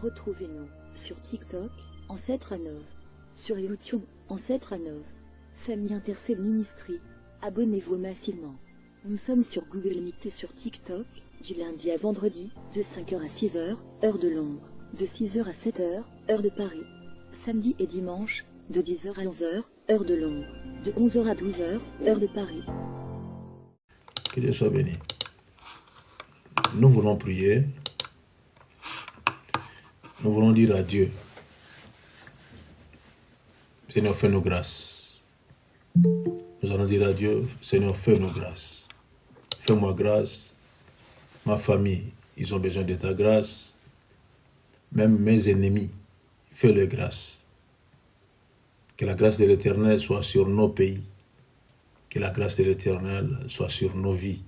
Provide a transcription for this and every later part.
Retrouvez-nous sur TikTok, Ancêtre Anov, sur YouTube, Ancêtre Anov, Famille Intercelle Ministry. Abonnez-vous massivement. Nous sommes sur Google Meet et sur TikTok, du lundi à vendredi, de 5h à 6h, heure de Londres, de 6h à 7h, heure de Paris. Samedi et dimanche, de 10h à 11h, heure de Londres, de 11h à 12h, heure de Paris. Que Dieu soit béni. Nous voulons prier. Nous voulons dire à Dieu, Seigneur, fais-nous grâce. Nous allons dire à Dieu, Seigneur, fais-nous grâce. Fais-moi grâce. Ma famille, ils ont besoin de ta grâce. Même mes ennemis, fais-leur grâce. Que la grâce de l'Éternel soit sur nos pays. Que la grâce de l'Éternel soit sur nos vies.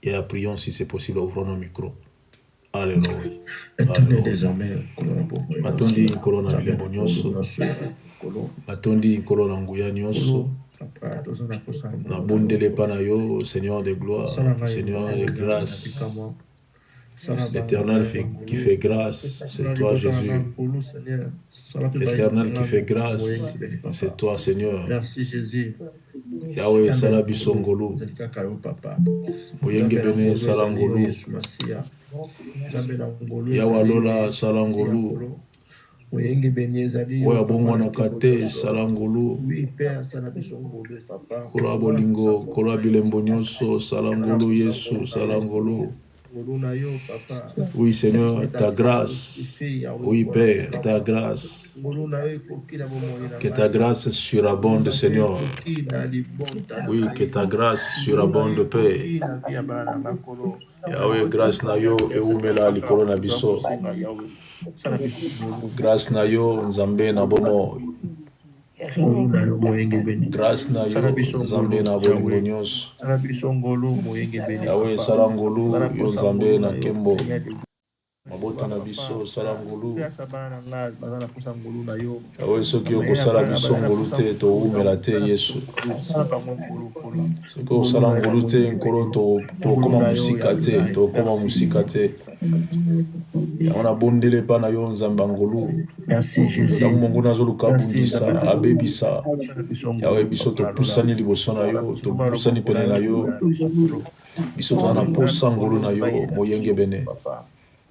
Et prions si c'est possible, ouvrons nos micros. Alléluia. Matondi corona milembo nyonso. Matondi corona nguya nyonso. Nabondele pana yo, Seigneur de gloire, Seigneur de grâce. L'Éternel qui fait grâce, c'est toi Jésus. L'Éternel qui fait grâce, c'est toi Seigneur. Merci Jésus. Yahweh Salabi Songolo. Moyenge Bene Salangolo. Yawalola Salangolo. Oya Bongwana Kate Salangolo. Kola Bolingo, Kola Bilembo Nyonso, Salangolo Yesu, Salangolo. Oui Seigneur, ta grâce. Oui Père, ta grâce. Que ta grâce surabonde Seigneur. Oui, que ta grâce surabonde Père. Yahweh, grâce na yo eumela likolo na biso. Grâce na yo Nzambe na bomo. Grâce na yo Nzambe na bolingo nyonso. Yahweh salangolu yo Nzambe na kembo. Mabota na biso salangolu. Yahweh soki okosala biso ngolu te toumela te Yesu. Soki osala ngolu te nkolo tokoma musika te, tokoma musika te. Yango nabondele epa na yo Nzambe ngolu. Ntango mongo nazoluka abundisa, abebisa. Yahweh biso topusani liboso na yo, topusani pene na yo. Biso toza na posa ngolu na yo moyenge bene.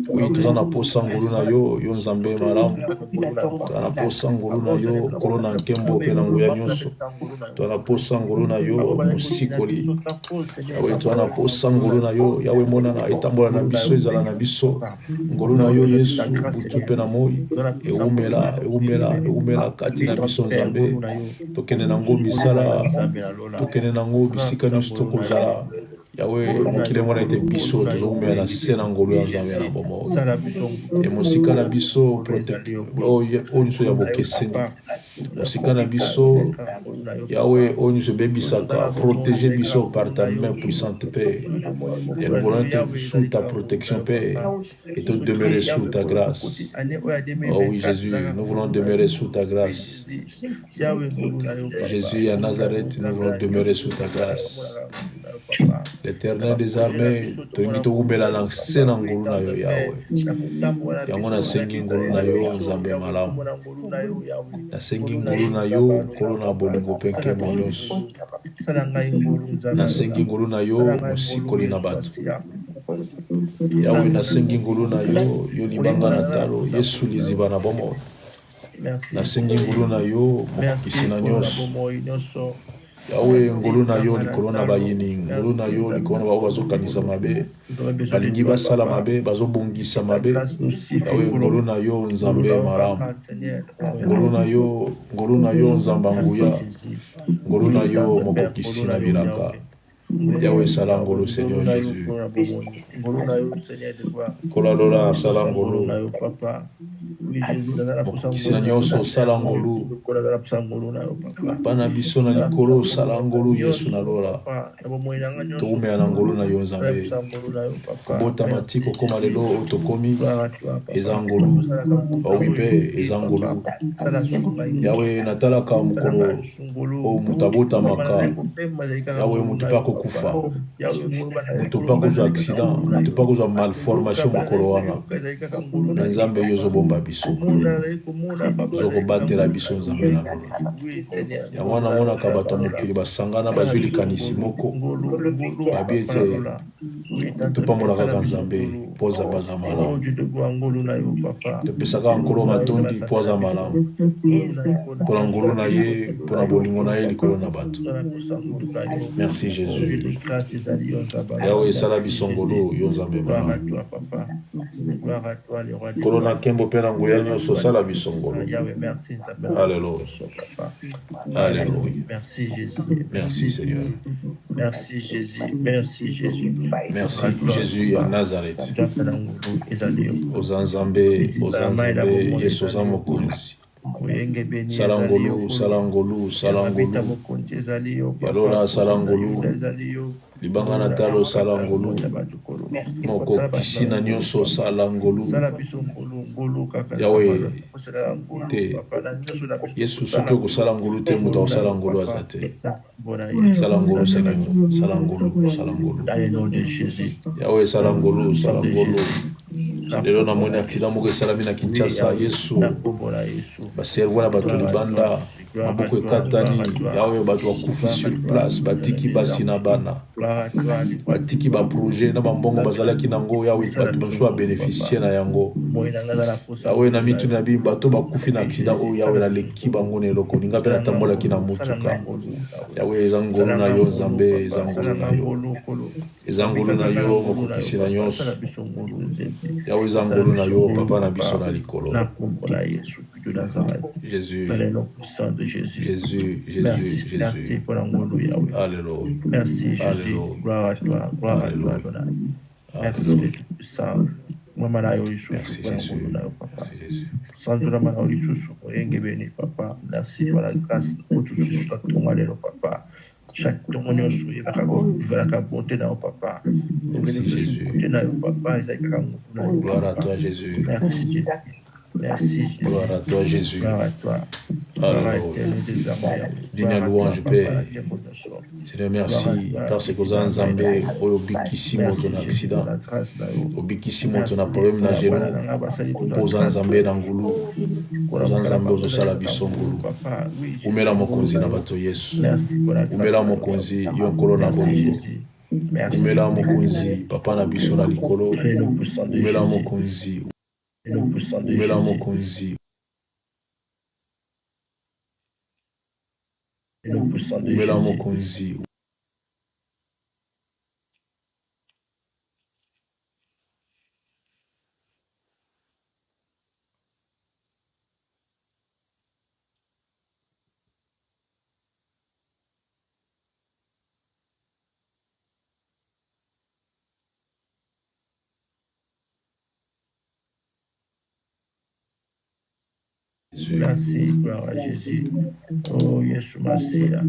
Oui, toza na posa ngolu na yo, yo Nzambe malamu. Toza na posa ngolu na yo, nkolo na nkembo pe na nguya nyonso. Toza na posa ngolu na yo, mosikoli. Yawe toza na posa ngolu na yo, Yawe monana etambola na biso, ezala na biso. Ngolu na yo Yesu, butu pe na moi. Eumela kati na biso Nzambe. Tokende nango misala, tokende nango bisika nyonso tokozala. Yahweh, mokile mwana ete biso, tozoumela na se na ngolu ya Nzambe na bomo. E mosika na biso, oyo nyonso ya bokeseni. Mosika na biso, Yahweh, oyo nyonso bebisaka, protéger biso par ta main puissante, Père. Et nous voulons être sous ta protection, Père, et te demeurer sous ta grâce. Oh oui, Jésus, nous voulons demeurer sous ta grâce. Jésus à Nazareth, nous voulons demeurer sous ta grâce. L'Éternel des armées, tolingi tokumbela na se na ngolu na yo Yahweh. Yango nasengi ngolu na yo Nzambe malamu. Nasengi ngolu na yo nkolo na bolingo mpe nkembo nyonso. Nasengi ngolu na yo mosikoli na bato. Yahweh nasengi ngolu na yo, yo libanga na talo, Yesu liziba na bomoi. Nasengi ngolu na yo mokisi na nyonso. Yahweh ngolu na yo likolo na bayini, ngolu na yo likolo na bao bazokanisa mabe, balingi basala mabe, bazobongisa mabe. Yahweh ngolu na yo Nzambe malamu. Ngolu na yo Nzamba nguya, ngolu na yo mokokisi na bilaka. Yahweh salangolo Seigneur Jésus. Kolalola salangolo. Mokokisi na nyonso salangolo. Pana biso na likolo salangolo Yesu na lola. Toumea na ngolo na yo Nzambe. Kobota matiko koma lelo otokomi ezangolo. Owipe ezangolo. Yahweh natalaka mukolo o mutabota maka. Yahweh mutupako kufa moto mpa kozwa accident moto mpa kozwa malformation mokolo wana me nzambe yo ozobomba biso ozokobatela biso nzambe na lola yango wana namonaka bato ya mokili basangana bazwi likanisi moko babi ete topambola kaka nzambe mpo aza baza malamu topesaka nkolo matondi mpo aza malamu mpo na ngolu na ye mpo na bolingo na ye likolo na bato. Merci Jésus. Yawe esala biso ngolu yo nzambe malamu nkolo na nkembo mpe na nguya nyonso osala biso ngolu. Alléluia. Alléluia. Merci Seigneur. Merci Jésus. Merci Jésus. Merci Jésus ya Nazareth. Ozanzambe Yesu oza mokonzi. Salangolu, salangolu, salangolu. Yalola salangolu. Libangana talo salangolu. Moko kisina nyonso salangolu. Yawe te. Yesu soki okosalangolu te moto akosalangolu aza te. Salangolu Seigneur. Salangolu, salangolu. Yawe salangolu, salangolu. Lelo namoni accident moko esalami na Kinshasa. Yesu baservo na bato libanda maboko ekatani. Yawe bato bakufi sur place batiki basi na bana batiki baprojet na bambongo bazalaki nango. Yawe bato mosusu babénéficie na yango. Yawe na mituni na biso bato bakufi na accident oyo Yawe naleki bango na eloko ninga mpe natambolaki na motuka. Yawe eza ngolu na yo nzambe, eza ngolu na yo, eza ngolu na yo mokokisi na nyonso. Yawe eza ngolu na yo papa na biso na likolo. Jésus, Jésus, Jésus, Jésus. Alléluia. Merci Jésus. Gloire à toi. Gloire à toi, Adonai. Merci Tout-Puissant. Merci Jésus. Merci Jésus. Merci pour la grâce pour tout ce soit ton papa. Chaque témoignage il va la bonté dans papa. Merci Jésus. Gloire à toi Jésus. Merci Jésus. Merci Jésus. Gloire à toi Jésus. Gloire à toi. Alléluia. Digne louange Père. Seigneur merci parce que oza nzambe oyo obikisi moto na accident, obikisi moto na problème na genou, mpo oza nzambe na ngulu, oza nzambe ozosala biso ngulu. Umela mokonzi na bato Yesu, umela mokonzi yo nkolo na bolingo, umela mokonzi papa na biso na likolo, umela mokonzi, umela mokonzi, umela mokonzi. Merci, gloire à Jésus. Oh, Yeshua Mashiach.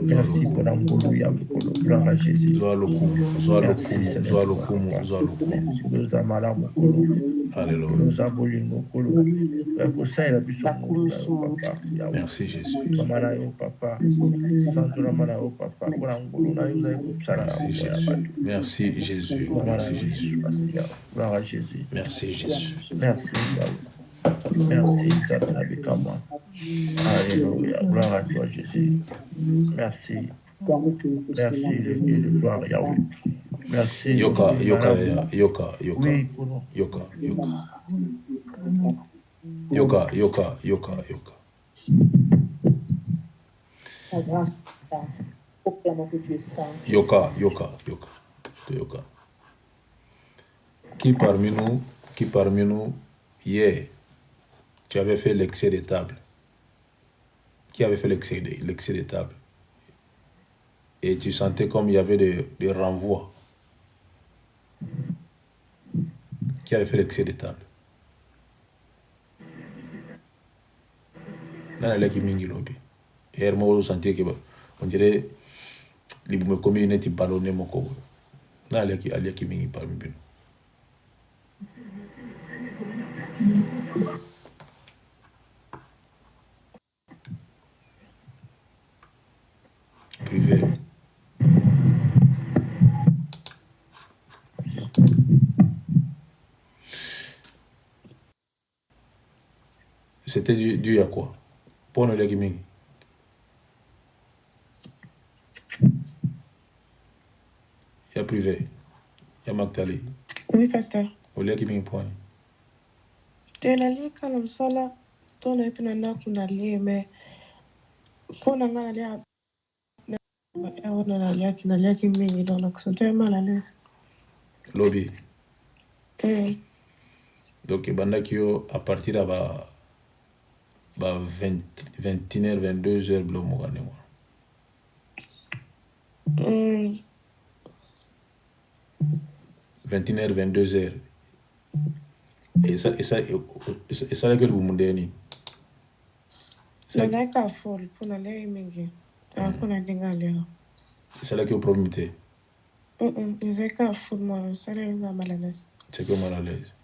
Merci pour l'amour, gloire à Jésus. Merci Jésus. Merci Jésus. Merci Jésus. Merci Jésus. Gloire à Jésus. Merci Jésus. Merci. Merci, Zabinabikama. Alléluia. Gloire à toi, Jésus. Merci. Merci, le Dieu de gloire, Yahweh. Merci. Yoka. Ta grâce, proclamons que tu es saint. Yoka. Qui parmi nous, hier, tu avais fait l'excès de table? Qui avait fait l'excès de table? Et tu sentais comme il y avait des renvois. Qui avait fait l'excès de table? Dans la qui mingi lobby. Et moi, je sentais que on dirait les me comme une petite ballonné mon corps. Dans la qui mingi parmi nous. C'était dû à quoi? Pour le gaming. Il y a privé. Il y a Magdali. Oui, pasteur. Au gaming point. Tenalia kala msala tona ipinanda kunalie me pona nganalia nalia kinalia kimingi dona kusante malale. Lobby. Donc Bandakio à partir de 21h 22h blo mogane moi. 21h 22h. Et ça que vous me donnez. C'est là qu'à folle pour n'aller mingi. Pour n'aller ngalia. C'est là que vous promettez. C'est qu'à folle moi, ça là est mal à l'aise. C'est que mal à l'aise.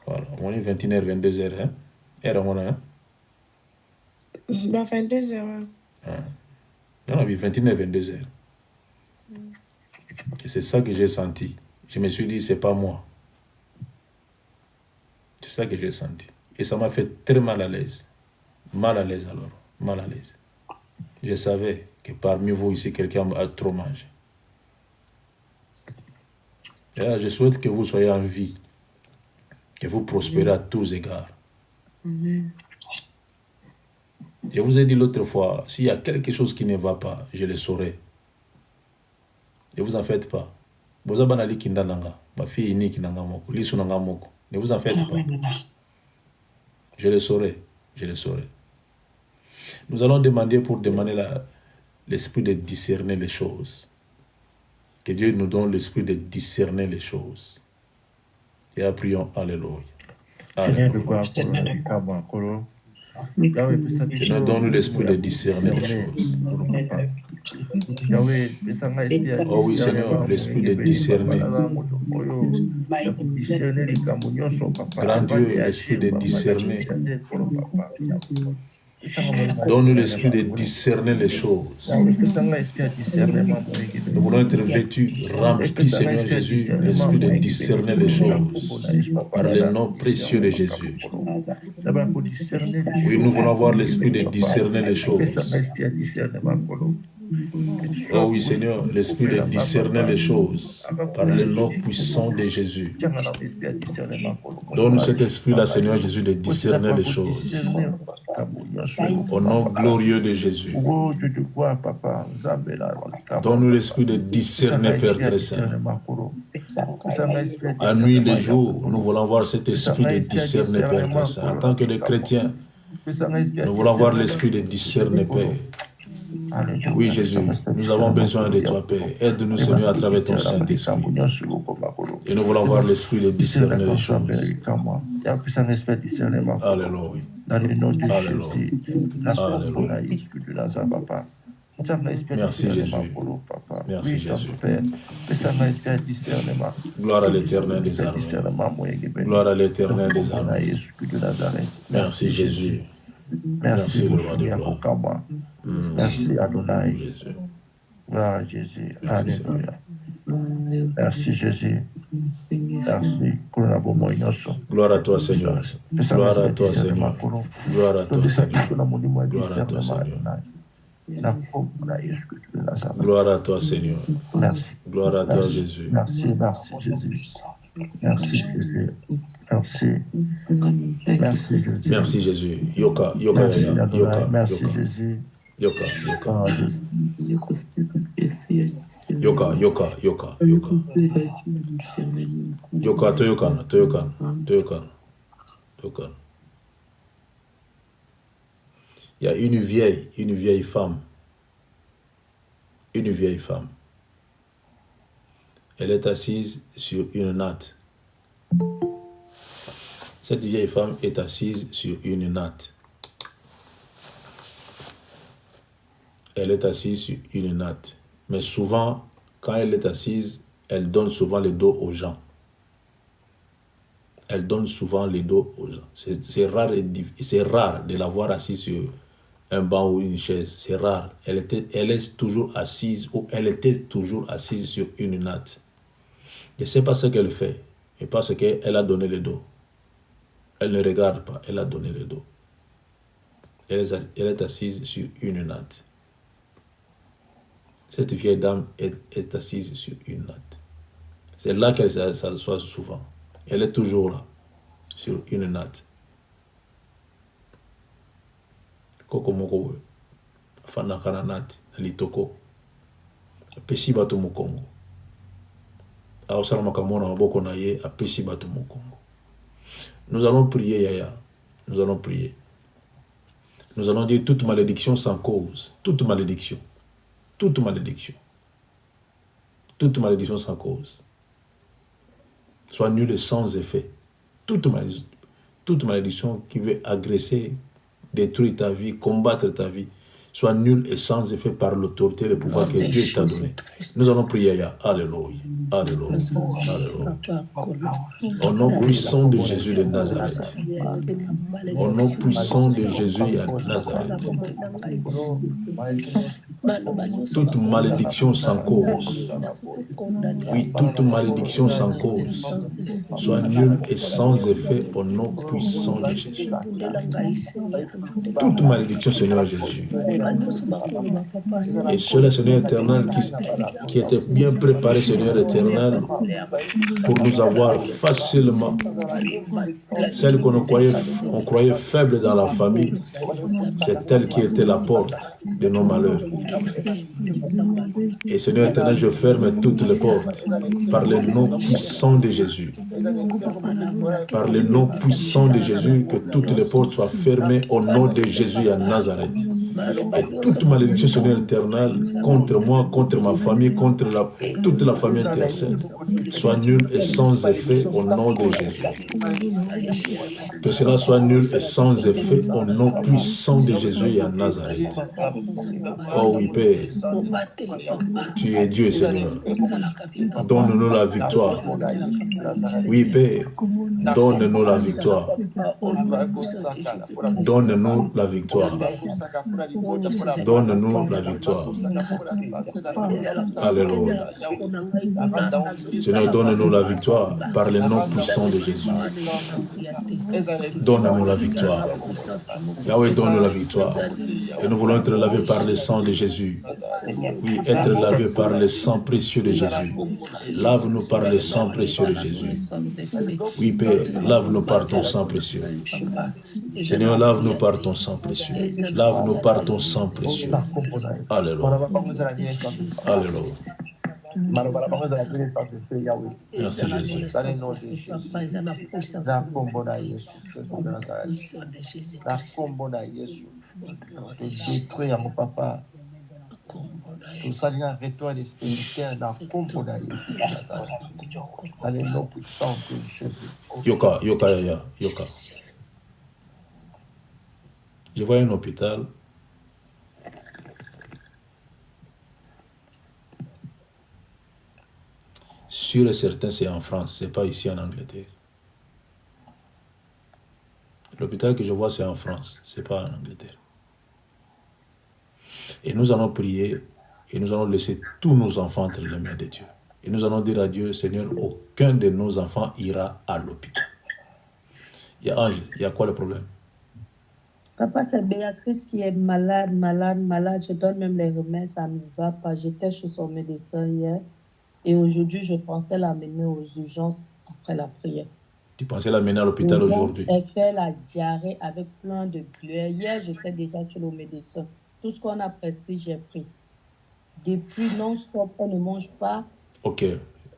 Voilà, on est 21h 22h hein. Et on a 22h. On a vu 21h 22h. Et c'est ça que j'ai senti. Je me suis dit c'est pas moi. C'est ça que j'ai senti. Et ça m'a fait très mal à l'aise. Mal à l'aise alors. Mal à l'aise. Je savais que parmi vous ici, quelqu'un a trop mangé. Et là, je souhaite que vous soyez en vie. Que vous prospérez à tous égards. Je vous ai dit l'autre fois, s'il y a quelque chose qui ne va pas, je le saurai. Ne vous en faites pas. Vous avez banali kindananga, ma fille ni kinanga moko, lisu nanga moko. Ne vous en faites pas. Je le saurai. Je le saurai. Nous allons demander pour demander l'esprit de discerner les choses. Que Dieu nous donne l'esprit de discerner les choses. Et prions, alléluia. Alléluia. Seigneur, donne-nous l'esprit de discerner les choses. Oh oui, Seigneur, l'esprit de discerner. Grand Dieu, l'esprit de discerner. Donne-nous l'esprit de discerner les choses. Nous voulons être vêtus, remplis, Seigneur Jésus, l'esprit de discerner les choses. Par le nom précieux de Jésus. Oui, nous voulons avoir l'esprit de discerner les choses. Oh oui, Seigneur, l'esprit de discerner les choses. Par le nom puissant de Jésus. Donne-nous cet esprit-là, Seigneur Jésus, de discerner les choses. Au nom glorieux de Jésus. Donne-nous l'esprit de discerner, Père très saint. À nuit, les jours, nous voulons voir cet esprit de discerner, Père très saint. En tant que des chrétiens, nous voulons voir l'esprit de discerner, Père. Oui, Jésus, nous avons besoin de toi, Père. Aide-nous, Seigneur, à travers ton Saint-Esprit. Et nous voulons voir l'esprit de discerner les choses. Alléluia. Alléluia. Merci, Jésus. Merci, Jésus. Gloire à l'Éternel des armées. Gloire à l'Éternel des armées. Merci, Jésus. Merci, le roi de gloire. Merci, Adonai. Gloire à Jésus. Alléluia. Merci, Jésus. Merci. Gloire à toi, Seigneur. Gloire à toi, Seigneur. Gloire à toi, Seigneur. Gloire à toi, Seigneur. Gloire à toi, Seigneur. Gloire à toi, Jésus. Merci, merci, Jésus. Merci, Jésus. Merci. Merci, Jésus. Merci, Jésus. Yoka, yoka, Merci, yoka, yoka. Merci, Jésus. Yoka, yoka. Ah, Yoka, yoka, yoka, yoka. Yoka, toyokan, toyokan, toyokan, toyokan. Il y a une vieille femme. Une vieille femme. Elle est assise sur une natte. Cette vieille femme est assise sur une natte. Elle est assise sur une natte. Mais souvent, quand elle est assise, elle donne souvent le dos aux gens. Elle donne souvent le dos aux gens. C'est rare de la voir assise sur un banc ou une chaise. C'est rare. Elle est toujours assise ou elle était toujours assise sur une natte. Je ne sais pas ce qu'elle fait, mais parce qu'elle a donné le dos. Elle ne regarde pas, elle a donné le dos. Elle est assise sur une natte. Cette vieille dame est assise sur une natte. C'est là qu'elle s'assoit souvent. Elle est toujours là, sur une natte. Koko moko fana kana natte, litoko. Apesi bato mokongo. Aosala makamona maboko na ye, apesi bato mokongo. Nous allons prier, Yaya. Nous allons prier. Nous allons dire toute malédiction sans cause. Toute malédiction. Toute malédiction. Toute malédiction sans cause. Soit nulle et sans effet. Toute malédiction qui veut agresser, détruire ta vie, combattre ta vie, soit nulle et sans effet par l'autorité et le pouvoir que Dieu t'a donné. Nous allons prier, Yaya. Alléluia. Alléluia. Alléluia. Au nom puissant de Jésus de Nazareth. Au nom puissant de Jésus de Nazareth. Toute malédiction sans cause. Oui, toute malédiction sans cause. Soit nulle et sans effet au nom puissant de Jésus. Toute malédiction, Seigneur Jésus. Et cela, Seigneur éternel, qui était bien préparé, Seigneur éternel, pour nous avoir facilement, celle qu'on croyait faible dans la famille, c'est elle qui était la porte de nos malheurs. Et Seigneur éternel, je ferme toutes les portes par le nom puissant de Jésus. Par le nom puissant de Jésus, que toutes les portes soient fermées au nom de Jésus à Nazareth. Et toute malédiction, Seigneur éternel, contre moi, contre ma famille, contre toute la famille intercelle, soit nulle et sans effet au nom de Jésus. Que cela soit nul et sans effet au nom puissant de Jésus à Nazareth. Oh oui, Père, tu es Dieu, Seigneur. Donne-nous la victoire. Oui, Père, donne-nous la victoire. Donne-nous la victoire. Donne-nous la victoire. Alléluia. Seigneur, donne-nous la victoire par le nom puissant de Jésus. Donne-nous la victoire. Yahweh, donne-nous la victoire. Et nous voulons être lavés par le sang de Jésus. Oui, être lavés par le sang précieux de Jésus. Lave-nous par le sang précieux de Jésus. Oui, Père, lave-nous par ton sang précieux. Seigneur, lave-nous par ton sang précieux. Lave-nous par ton sang précieux. Alléluia. Alléluia. Merci Jésus. Yoka, Yoka, Yoka. Je vois un hôpital. Sûr et certain, c'est en France, ce n'est pas ici en Angleterre. L'hôpital que je vois, c'est en France, ce n'est pas en Angleterre. Et nous allons prier et nous allons laisser tous nos enfants entre les mains de Dieu. Et nous allons dire à Dieu, Seigneur, aucun de nos enfants ira à l'hôpital. Il y a quoi le problème? Papa, c'est Béatrice qui est malade. Je donne même les remèdes, ça ne va pas. J'étais chez son médecin hier. Et aujourd'hui, je pensais l'amener aux urgences après la prière. Tu pensais l'amener à l'hôpital aujourd'hui? Elle fait la diarrhée avec plein de pluie. Hier, je sais déjà chez le médecin. Tout ce qu'on a prescrit, j'ai pris. Depuis non-stop, elle ne mange pas. Ok,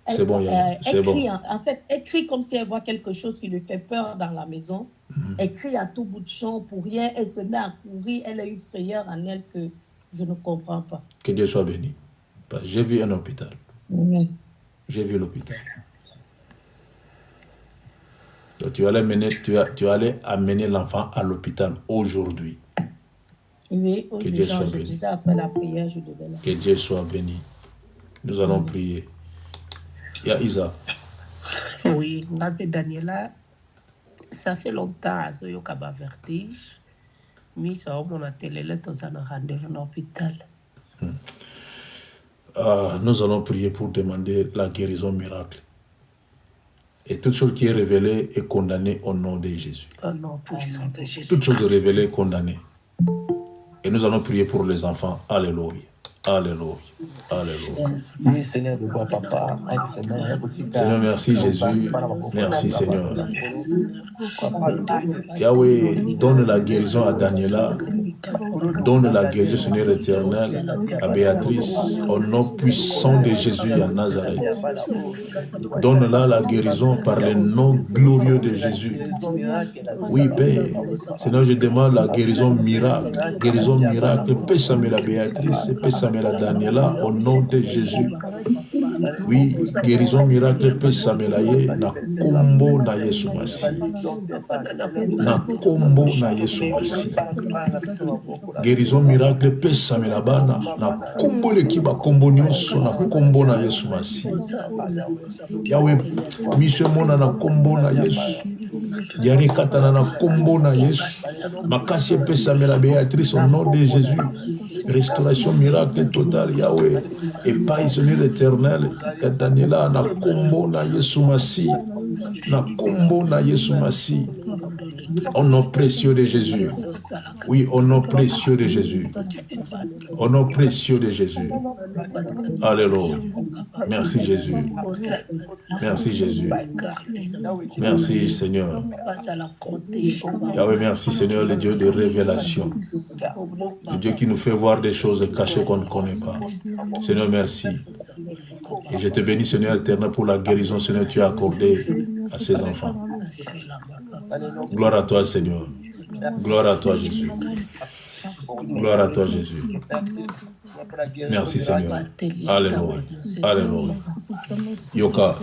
c'est bon, c'est bon. En fait, elle crie comme si elle voit quelque chose qui lui fait peur dans la maison. Elle crie à tout bout de champ pour rien. Elle se met à courir. Elle a une frayeur en elle que je ne comprends pas. Que Dieu soit béni. J'ai vu un hôpital. J'ai vu l'hôpital. Donc, tu allais amener l'enfant à l'hôpital aujourd'hui. Oui, que Dieu soit béni. Déjà après la prière, je devais là. Que Dieu soit béni. Nous allons prier. Il y a Isa. Oui, Daniela, ça fait longtemps que j'ai eu un vertige. Mais ça a un rendez-vous à l'hôpital. Nous allons prier pour demander la guérison miracle. Et toute chose qui est révélée est condamnée au nom de Jésus. Au nom puissant de Jésus. Toute chose révélée est condamnée. Et nous allons prier pour les enfants. Alléluia. Alléluia. Alléluia. Oui, Seigneur, je vois papa. Seigneur, merci Jésus. Merci Seigneur. Yahweh, donne la guérison à Daniela. Donne la guérison, Seigneur éternel, à Béatrice. Au nom puissant de Jésus à Nazareth. Donne-la la guérison par le nom glorieux de Jésus. Oui, Père. Seigneur, je demande la guérison miracle. Guérison miracle. Paix Samuel Béatrice. Paix Samuel Daniela. Au nom de Jésus. Oui, guérison miracle. Paix Samuel na kombo na Yesu Masi. Na kombo na Yesu Masi. Guérison miracle. Paix Samuel Abana. Na kombo lekiba kombo nyonso. Na kombo na Yesu Masi. Yahweh, mission mona na kombo na Yesu. Diaré katana na kombo na Yesu. Makasi Paix Samuel Béatrice au nom de Jésus. Restauration miracle totale, Yahweh. Et pas isolé l'éternel. Daniela na kombo na Yesu Masi. Na kombo na Yesu Masi. Au nom précieux de Jésus. Oui, au nom précieux de Jésus. Au nom précieux de Jésus. Alléluia. Merci Jésus. Merci Jésus. Merci Seigneur. Yahweh, merci Seigneur, le Dieu de révélation. Le Dieu qui nous fait voir des choses cachées qu'on ne connaît pas. Seigneur, merci. Et je te bénis Seigneur éternel pour la guérison, Seigneur, tu as accordé à ces enfants. Gloire à toi Seigneur. Gloire à toi Jésus. Gloire à toi Jésus. Merci Seigneur. Alléluia. Alléluia. Yoka.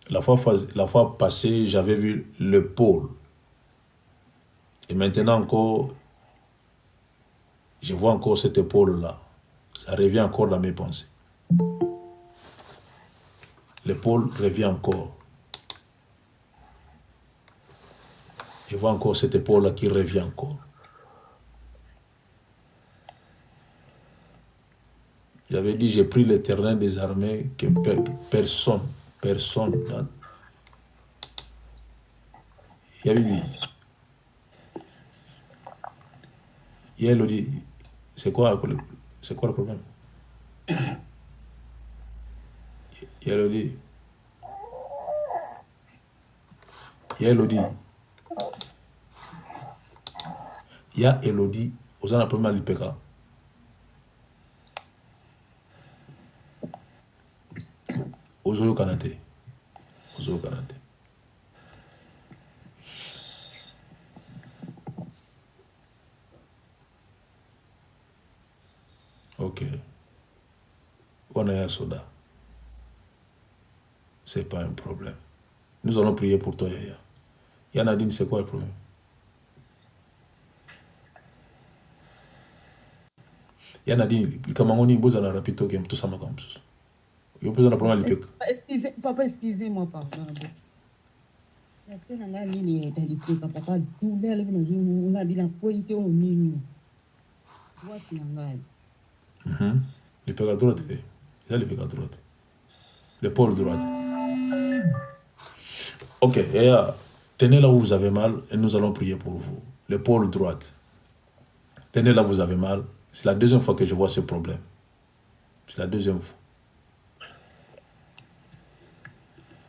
La fois passée, j'avais vu le pôle. Et maintenant encore, je vois encore cette épaule-là. Ça revient encore dans mes pensées. L'épaule revient encore. Je vois encore cette épaule-là qui revient encore. J'avais dit, j'ai pris l'Éternel des armées que personne. Il y avait dit, il a dit, c'est quoi le problème? Il a dit, il y a Elodie, aux en appelés l'IPK. Ozoyo Kanate. Ok. On a un soda. C'est pas un problème. Nous allons prier pour toi, Yaya. Yanadine, c'est quoi le problème? Yanadine, comment on dit, vous allez rapide, tout ça, ma campus. Papa, excusez-moi, pardon. L'épaule droite. Il y a l'épaule droite. L'épaule droite. Ok, tenez là où vous avez mal et nous allons prier pour vous. L'épaule droite. Tenez là où vous avez mal. C'est la deuxième fois que je vois ce problème. C'est la deuxième fois.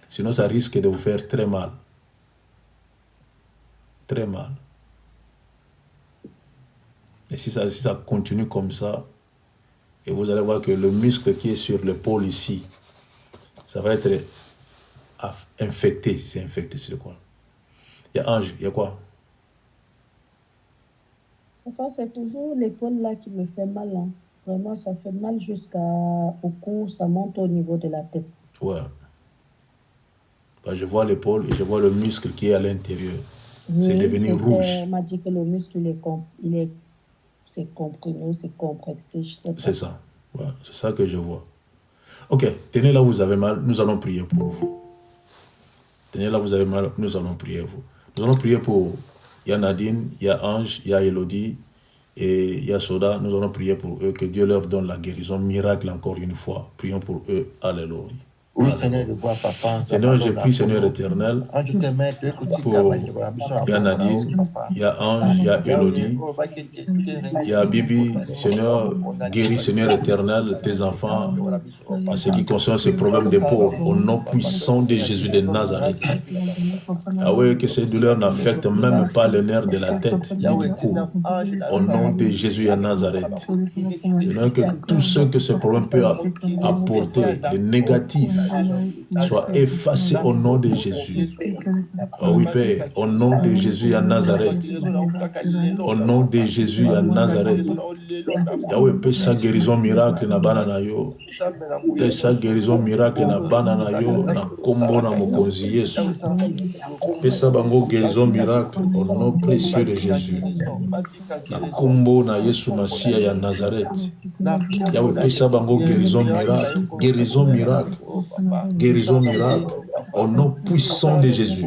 Sinon, ça risque de vous faire très mal. Très mal. Et si ça continue comme ça, et vous allez voir que le muscle qui est sur l'épaule ici, ça va être infecté. C'est infecté, c'est quoi? Il y a Ange, il y a quoi? Enfin, c'est toujours l'épaule là qui me fait mal. Hein. Vraiment, ça fait mal jusqu'au cou, ça monte au niveau de la tête. Ouais. Je vois l'épaule et je vois le muscle qui est à l'intérieur. Oui, c'est devenu rouge. On m'a dit que le muscle, c'est comprimé, c'est compressé. C'est ça. Ouais, c'est ça que je vois. Ok, tenez là où vous avez mal, nous allons prier pour vous. Tenez là où vous avez mal, nous allons prier pour vous. Nous allons prier pour, il y a Nadine, il y a Ange, il y a Elodie, Et Yasoda, nous allons prier pour eux, que Dieu leur donne la guérison, miracle encore une fois. Prions pour eux. Alléluia. Oui, Seigneur, de gloire, papa. Seigneur, je prie, Seigneur éternel, pour il y a Nadine, il y a Ange, il y a Elodie, il y a Bibi. Seigneur, guéris, Seigneur éternel, tes enfants en ce qui concerne ces problèmes d'épaule, au nom puissant de Jésus de Nazareth. Ah oui, que ces douleurs n'affectent même pas les nerfs de la tête ni du cou. Au nom de Jésus à Nazareth. Seigneur, que tout ce que ce problème peut apporter de négatif soit effacé au nom de Jésus. Oh oui, Père, au nom de Jésus à Nazareth. Au nom de Jésus à Nazareth. Yahweh, Père, sa guérison miracle na banana yo. Père, sa guérison miracle na banana yo. Na kombo na mokonzi Yesu. Père, sa bango guérison miracle au nom précieux de Jésus. Na kombo na Yesu Masia ya Nazareth. Yahweh, Père, sa bango guérison miracle. Guérison miracle. Guérison miracle. Au nom puissant de Jésus.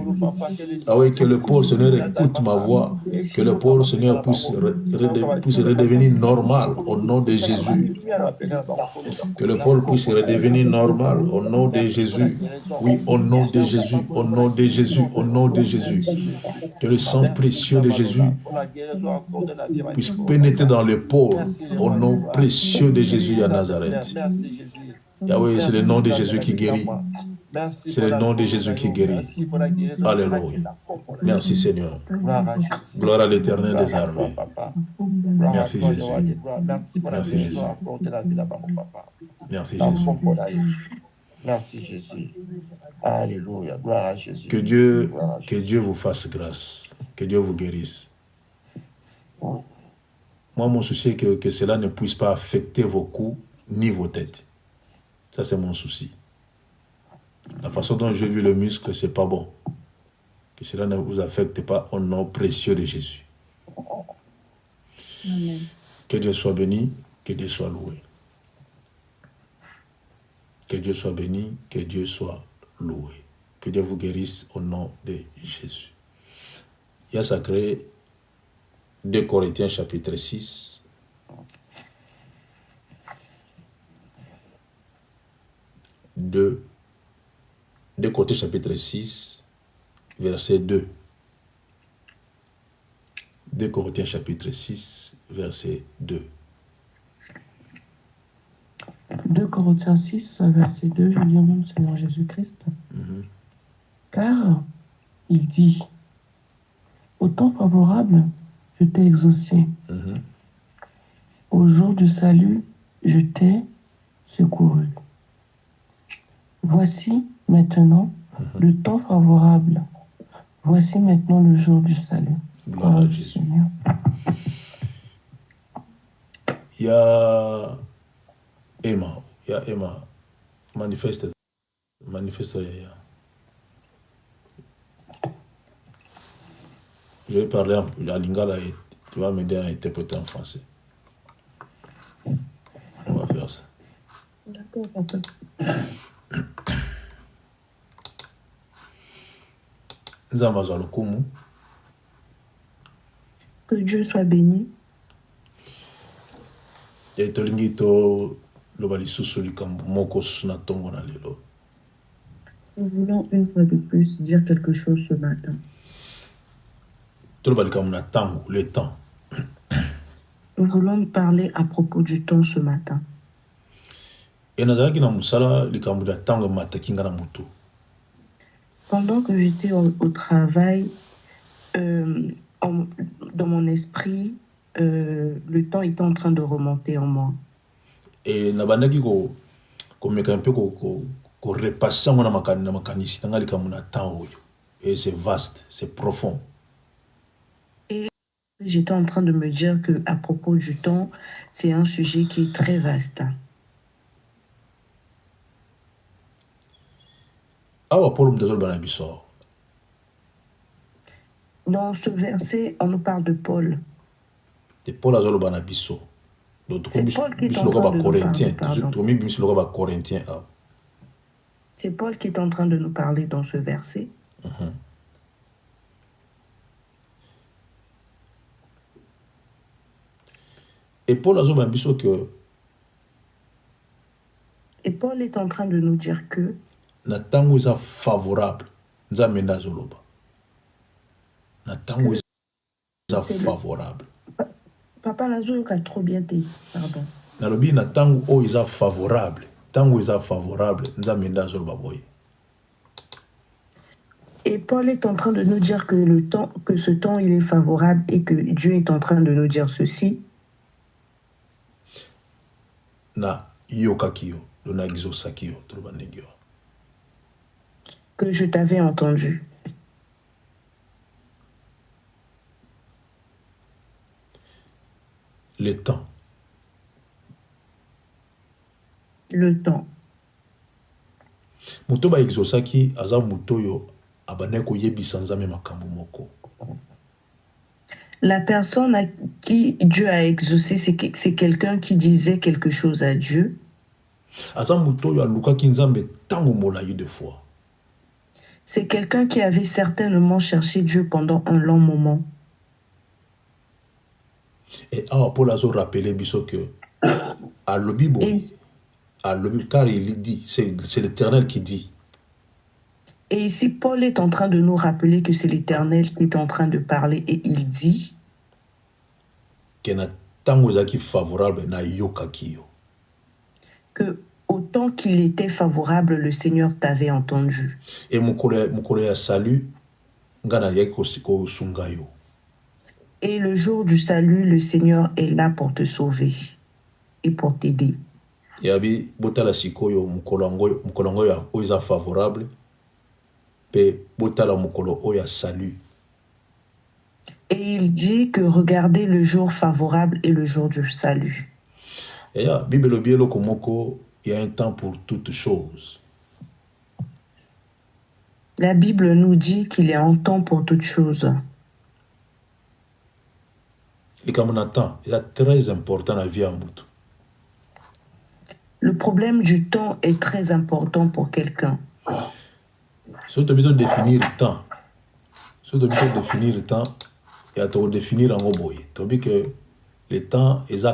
Ah oui, que le pôle, Seigneur, écoute ma voix. Que le pôle, Seigneur, puisse redevenir normal au nom de Jésus. Que le pôle puisse redevenir normal au nom de Jésus. Oui, au nom de Jésus, au nom de Jésus, au nom de Jésus. Que le sang précieux de Jésus puisse pénétrer dans le pôle au nom précieux de Jésus à Nazareth. Yahweh, c'est le nom de Jésus qui guérit. C'est le nom de Jésus qui guérit. Alléluia. Merci Seigneur. Gloire à l'Éternel des armées. Merci Jésus. Merci Jésus. Merci Jésus. Merci Jésus. Alléluia. Gloire à Jésus. Que Dieu vous fasse grâce. Que Dieu vous guérisse. Moi, mon souci est que cela ne puisse pas affecter vos coups ni vos têtes. Ça, c'est mon souci. La façon dont je vis le muscle, ce n'est pas bon. Que cela ne vous affecte pas au nom précieux de Jésus. Amen. Que Dieu soit béni, que Dieu soit loué. Que Dieu soit béni, que Dieu soit loué. Que Dieu vous guérisse au nom de Jésus. Il y a sacré 2 Corinthiens chapitre 6. 2 Corinthiens chapitre 6, verset 2. 2 Corinthiens chapitre 6, verset 2. 2 Corinthiens 6, verset 2, je lis au nom du Seigneur Jésus-Christ. Car il dit, au temps favorable, je t'ai exaucé. Au jour du salut, je t'ai secouru. Voici maintenant le temps favorable. Voici maintenant le jour du salut. Gloire à Jésus. Il y a Emma. Manifeste. Je vais parler en lingala et tu vas m'aider à interpréter en français. On va faire ça. D'accord, papa. Que Dieu soit béni. Et tolingi to lobali susu likambo moko suna tongo na lelo. Nous voulons une fois de plus dire quelque chose ce matin. To lobali kamu na tango, le temps. Nous voulons parler à propos du temps ce matin. Et nazalaki na musala likambo da tango matakinga na mutu. Pendant que j'étais au travail, dans mon esprit, le temps était en train de remonter en moi. Et nabandaki ko meka un peu ko repasser na makanisi tanga likambo na tango oyo. Et c'est vaste, c'est profond. Et j'étais en train de me dire que à propos du temps, c'est un sujet qui est très vaste. Dans ce verset, on nous parle de Paul. C'est Paul qui est en train de nous parler, pardon. C'est Paul qui est en train de nous parler dans ce verset. Et Paul azoba biso que Et Paul est en train de nous dire que na tango eza favorable nzambe nda azoloba. Na tango eza favorable. Papa Lazo a trop bien dit, pardon. Nalobi na tango o eza favorable. Tango eza favorable nzambe nda azoloba boye. Et Paul est en train de nous dire que ce temps il est favorable et que Dieu est en train de nous dire ceci. Na yokakio, dona exosakio, trobandengio. Que je t'avais entendu. Le temps. Le temps. Muto ba exosaki aza mutoyo abaneko yebisa nzambe makambo moko. La personne à qui Dieu a exaucé, c'est quelqu'un qui disait quelque chose à Dieu. Aza mutoyo alukaki nzambe tango molayi de fois. C'est quelqu'un qui avait certainement cherché Dieu pendant un long moment. Et awa Paul azo rappeler biso que à l'obibo, car il dit, c'est l'Éternel qui dit. Et ici, Paul est en train de nous rappeler que c'est l'Éternel qui est en train de parler et il dit que na tango ezaki favorable na yokakio. Que autant qu'il était favorable, le Seigneur t'avait entendu. Et mukolo ya salut ngana yaki ko sungayo. Et le jour du salut, le Seigneur est là pour te sauver et pour t'aider. Yabi botala sikoyo mukolo ya oza favorable pe botala mukolo oya salut. Et il dit que regardez le jour favorable et le jour du salut. Et ya Bible bielo komoko, il y a un temps pour toutes choses. La Bible nous dit qu'il y a un temps pour toutes choses. Et comme on attend, il est très important la vie à mutu. Le problème du temps est très important pour quelqu'un. Si tu veux définir le temps, il y a de définir en oboye. Tu veux que le temps est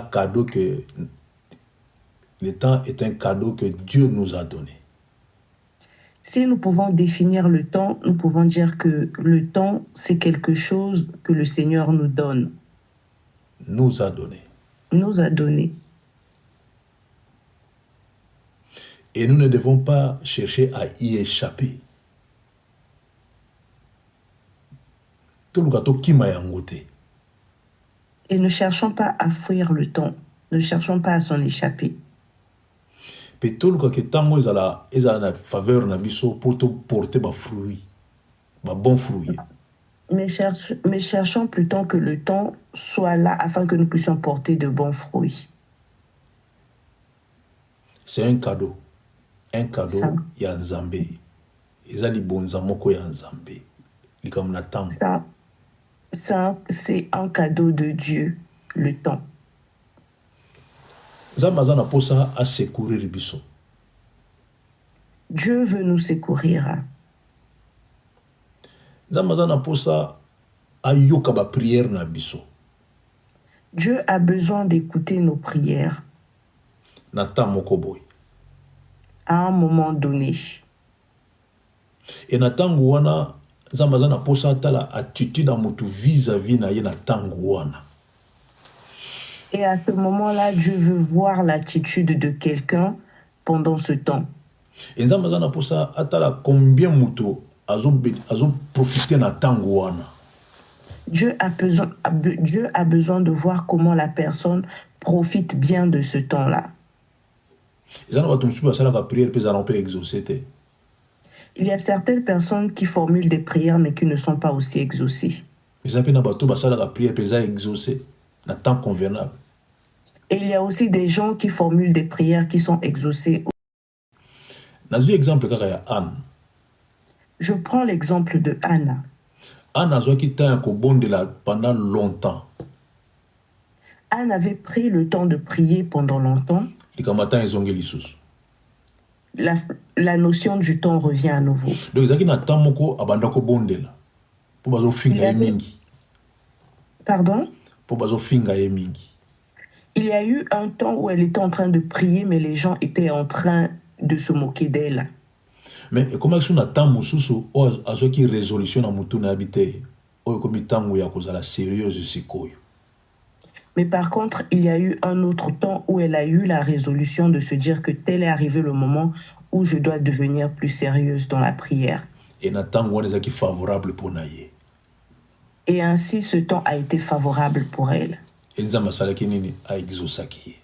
un cadeau que Dieu nous a donné. Si nous pouvons définir le temps, nous pouvons dire que le temps, c'est quelque chose que le Seigneur nous donne. Nous a donné. Nous a donné. Et nous ne devons pas chercher à y échapper. Et ne cherchons pas à fuir le temps. Ne cherchons pas à s'en échapper. Mais cherchons plutôt que le temps soit là afin que nous puissions porter de bons fruits. C'est un cadeau. Un cadeau, il y a un Zambé. Il y a des bons amoko, il y a un Zambé. C'est un cadeau de Dieu, le temps. Dieu veut nous secourir. Dieu a besoin d'écouter nos prières à un moment donné. Et na tango wana nzambe na posa tala attitude à mutu vis-à-vis na ye na tango wana. Et à ce moment-là, Dieu veut voir l'attitude de quelqu'un pendant ce temps. Et nzambe na posa atala combien mutu azo profiter na tango wana. Dieu a besoin de voir comment la personne profite bien de ce temps-là. Il y a certaines personnes qui formulent des prières mais qui ne sont pas aussi exaucées. Et il y a aussi des gens qui formulent des prières qui sont exaucées. Je prends l'exemple de Anne. Anne pendant longtemps. Anne avait pris le temps de prier pendant longtemps. La notion du temps revient à nouveau. Pardon? Il y a eu un temps où elle était en train de prier, mais les gens étaient en train de se moquer d'elle. Mais comment est-ce qu'on attend Moussousou à ce qui résolution à Moutouna habité? Comme il tango ya kozala sérieuse sikoyo. Mais par contre, il y a eu un autre temps où elle a eu la résolution de se dire que tel est arrivé le moment où je dois devenir plus sérieuse dans la prière. Et natango wana ezaki favorable pour naye. Et ainsi, ce temps a été favorable pour elle. Et nzambe asalaki nini aexosaki.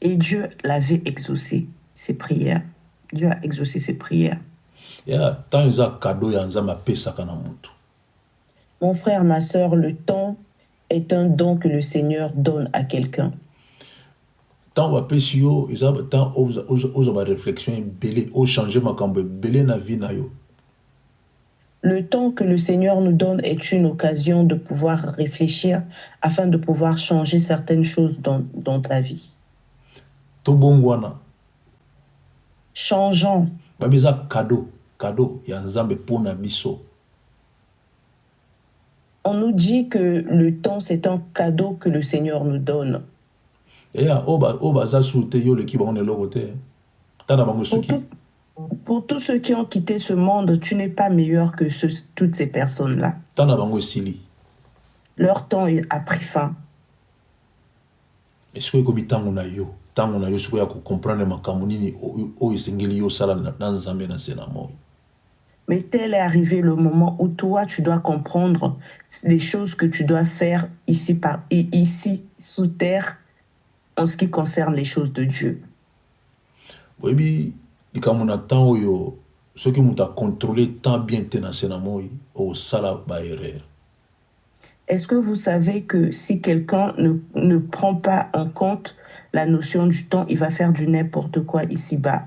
Et Dieu l'avait exaucé, ses prières. Dieu a exaucé ses prières. Ya tant eza cadeau ya nzambe apesaka na mutu. Mon frère, ma sœur, le temps est un don que le Seigneur donne à quelqu'un. Tant bapesi yo eza tant oza ba réflexion belé o changer makambo belé na vie na yo. Le temps que le Seigneur nous donne est une occasion de pouvoir réfléchir afin de pouvoir changer certaines choses dans ta vie. Tobongwana. Changeons. Babeza cadeau ya nzambe pona biso. On nous dit que le temps, c'est un cadeau que le Seigneur nous donne. Pour tous ceux qui ont quitté ce monde, tu n'es pas meilleur que toutes ces personnes-là. Leur temps a pris fin. Est-ce que comme tango na yo sokoya ko comprendre makambo nini o esengeli yo sala na nzambe na sena moi. Mais tel est arrivé le moment où toi, tu dois comprendre les choses que tu dois faire ici sous terre en ce qui concerne les choses de Dieu. Oui, likambo na temps yo ce qui muta contrôler tant bien tena sena moi o sala ba erreur. Est-ce que vous savez que si quelqu'un ne prend pas en compte la notion du temps, il va faire du n'importe quoi ici-bas?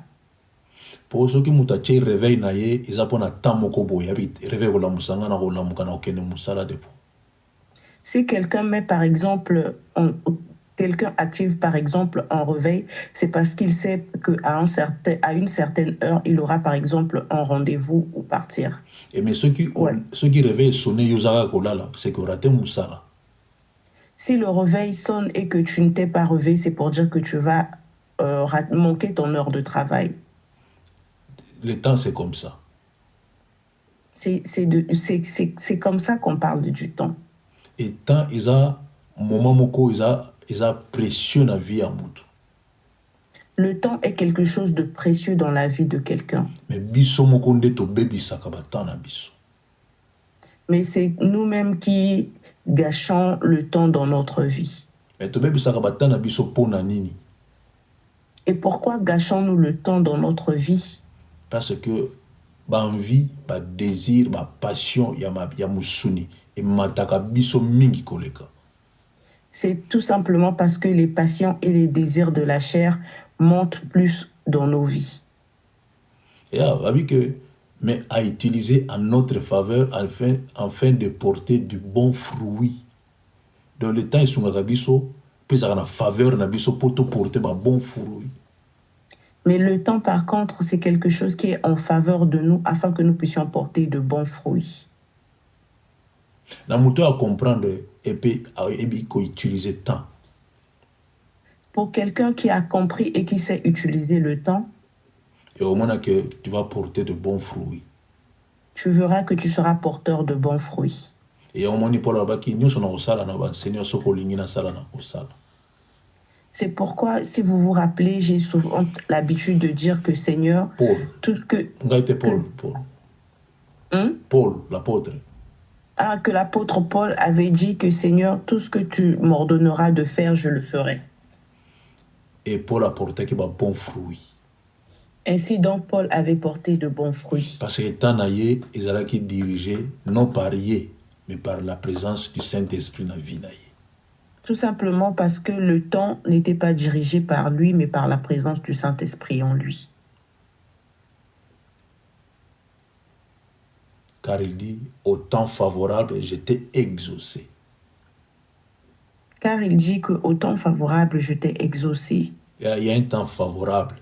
Pour ceux qui m'ont acheté réveil naïe, ils ont pas tant moko boya bit réveil ou la musanga na ou la mukana okene musala depo. Si quelqu'un met par exemple quelqu'un active par exemple un réveil, c'est parce qu'il sait qu'à une certaine heure, il aura par exemple un rendez-vous ou partir. Et mais ceux qui réveillent sonner yosaka kolala, c'est que raté musala. Si le réveil sonne et que tu ne t'es pas réveillé, c'est pour dire que tu vas manquer ton heure de travail. Le temps, c'est comme ça. C'est comme ça qu'on parle du temps. Et temps, il y a moment moko, il y a précieux dans la vie à mutu. Le temps est quelque chose de précieux dans la vie de quelqu'un. Mais biso moko nde to bebi sakabata na biso. Mais c'est nous-mêmes qui gâchons le temps dans notre vie. Mais to bebi sakabata na biso pona nini. Et pourquoi gâchons-nous le temps dans notre vie? Parce que envie, désir, passion, ya musuni et mataka biso mingi koleka. C'est tout simplement parce que les passions et les désirs de la chair montent plus dans nos vies. Et mais à utiliser en notre faveur afin de porter du bon fruit. Dans le temps, ils sont à biso, puis ça a une faveur na biso pour porter un bon fruit. Mais le temps, par contre, c'est quelque chose qui est en faveur de nous afin que nous puissions porter de bons fruits. La moto à comprendre et puis utiliser le temps. Pour quelqu'un qui a compris et qui sait utiliser le temps, et au moment que tu vas porter de bons fruits. Tu verras que tu seras porteur de bons fruits. Et au moment pour la qui nous sommes au sala na Seigneur sokolingina na sala na au sala. C'est pourquoi, si vous vous rappelez, j'ai souvent l'habitude de dire que Seigneur, tout ce que... Paul, l'apôtre. Ah, que l'apôtre Paul avait dit que Seigneur, tout ce que tu m'ordonneras de faire, je le ferai. Et Paul a porté un bon fruit. Ainsi donc, Paul avait porté de bons fruits. Parce que tant naïe, ils allaient qui diriger, non par yé, mais par la présence du Saint-Esprit dans la vie naïe. Tout simplement parce que le temps n'était pas dirigé par lui, mais par la présence du Saint-Esprit en lui. Car il dit, au temps favorable, j'étais exaucé. Car il dit qu'au temps favorable, je t'ai exaucé. Il y a un temps favorable.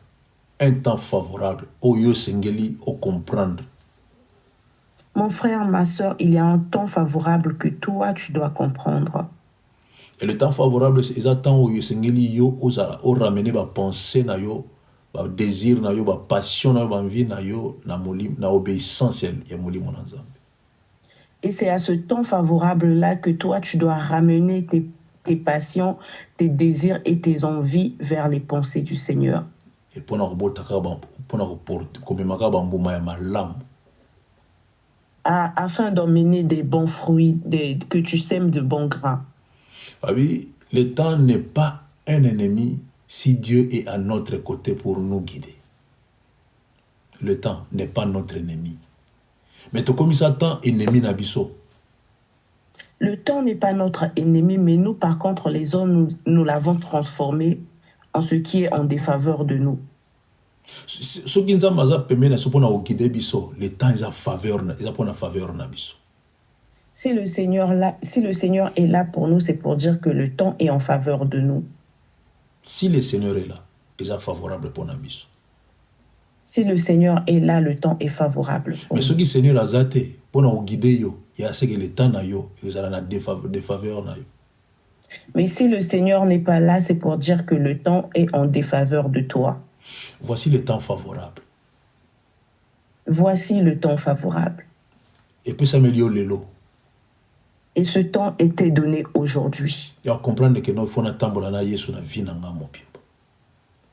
Au yo sengeli, au comprendre. Mon frère, ma soeur, il y a un temps favorable que toi, tu dois comprendre. Et le temps favorable, c'est le temps où yo ramener ba pensée na yo, ba désir na yo, ba passion na yo, ba envie na yo, na obéissance ya molimo na Nzambe. Et c'est à ce temps favorable-là que toi, tu dois ramener tes passions, tes désirs et tes envies vers les pensées du Seigneur. Et pour afin d'emmener des bons fruits, que tu sèmes de bons grains. Oui, le temps n'est pas un ennemi si Dieu est à notre côté pour nous guider. Le temps n'est pas notre ennemi. Mais tout comme ça, temps ennemi nabiso. Le temps n'est pas notre ennemi, mais nous, par contre, les hommes, nous l'avons transformé en ce qui est en défaveur de nous. Le temps est en faveur nabiso. Si le Seigneur est là pour nous, c'est pour dire que le temps est en faveur de nous. Si le Seigneur est là, il est favorable pour nabiso. Si le Seigneur est là, le temps est favorable. Mais ce qui le Seigneur a zaté, pour nous guider, il y a ce que le temps na yo, il y a des faveurs na yo. Mais si le Seigneur n'est pas là, c'est pour dire que le temps est en défaveur de toi. Voici le temps favorable. Voici le temps favorable. Et puis ça s'améliorer l'eau. Et ce temps était donné aujourd'hui. Et on comprend que nous faut attendre na Yesu na vie na ngamo pia.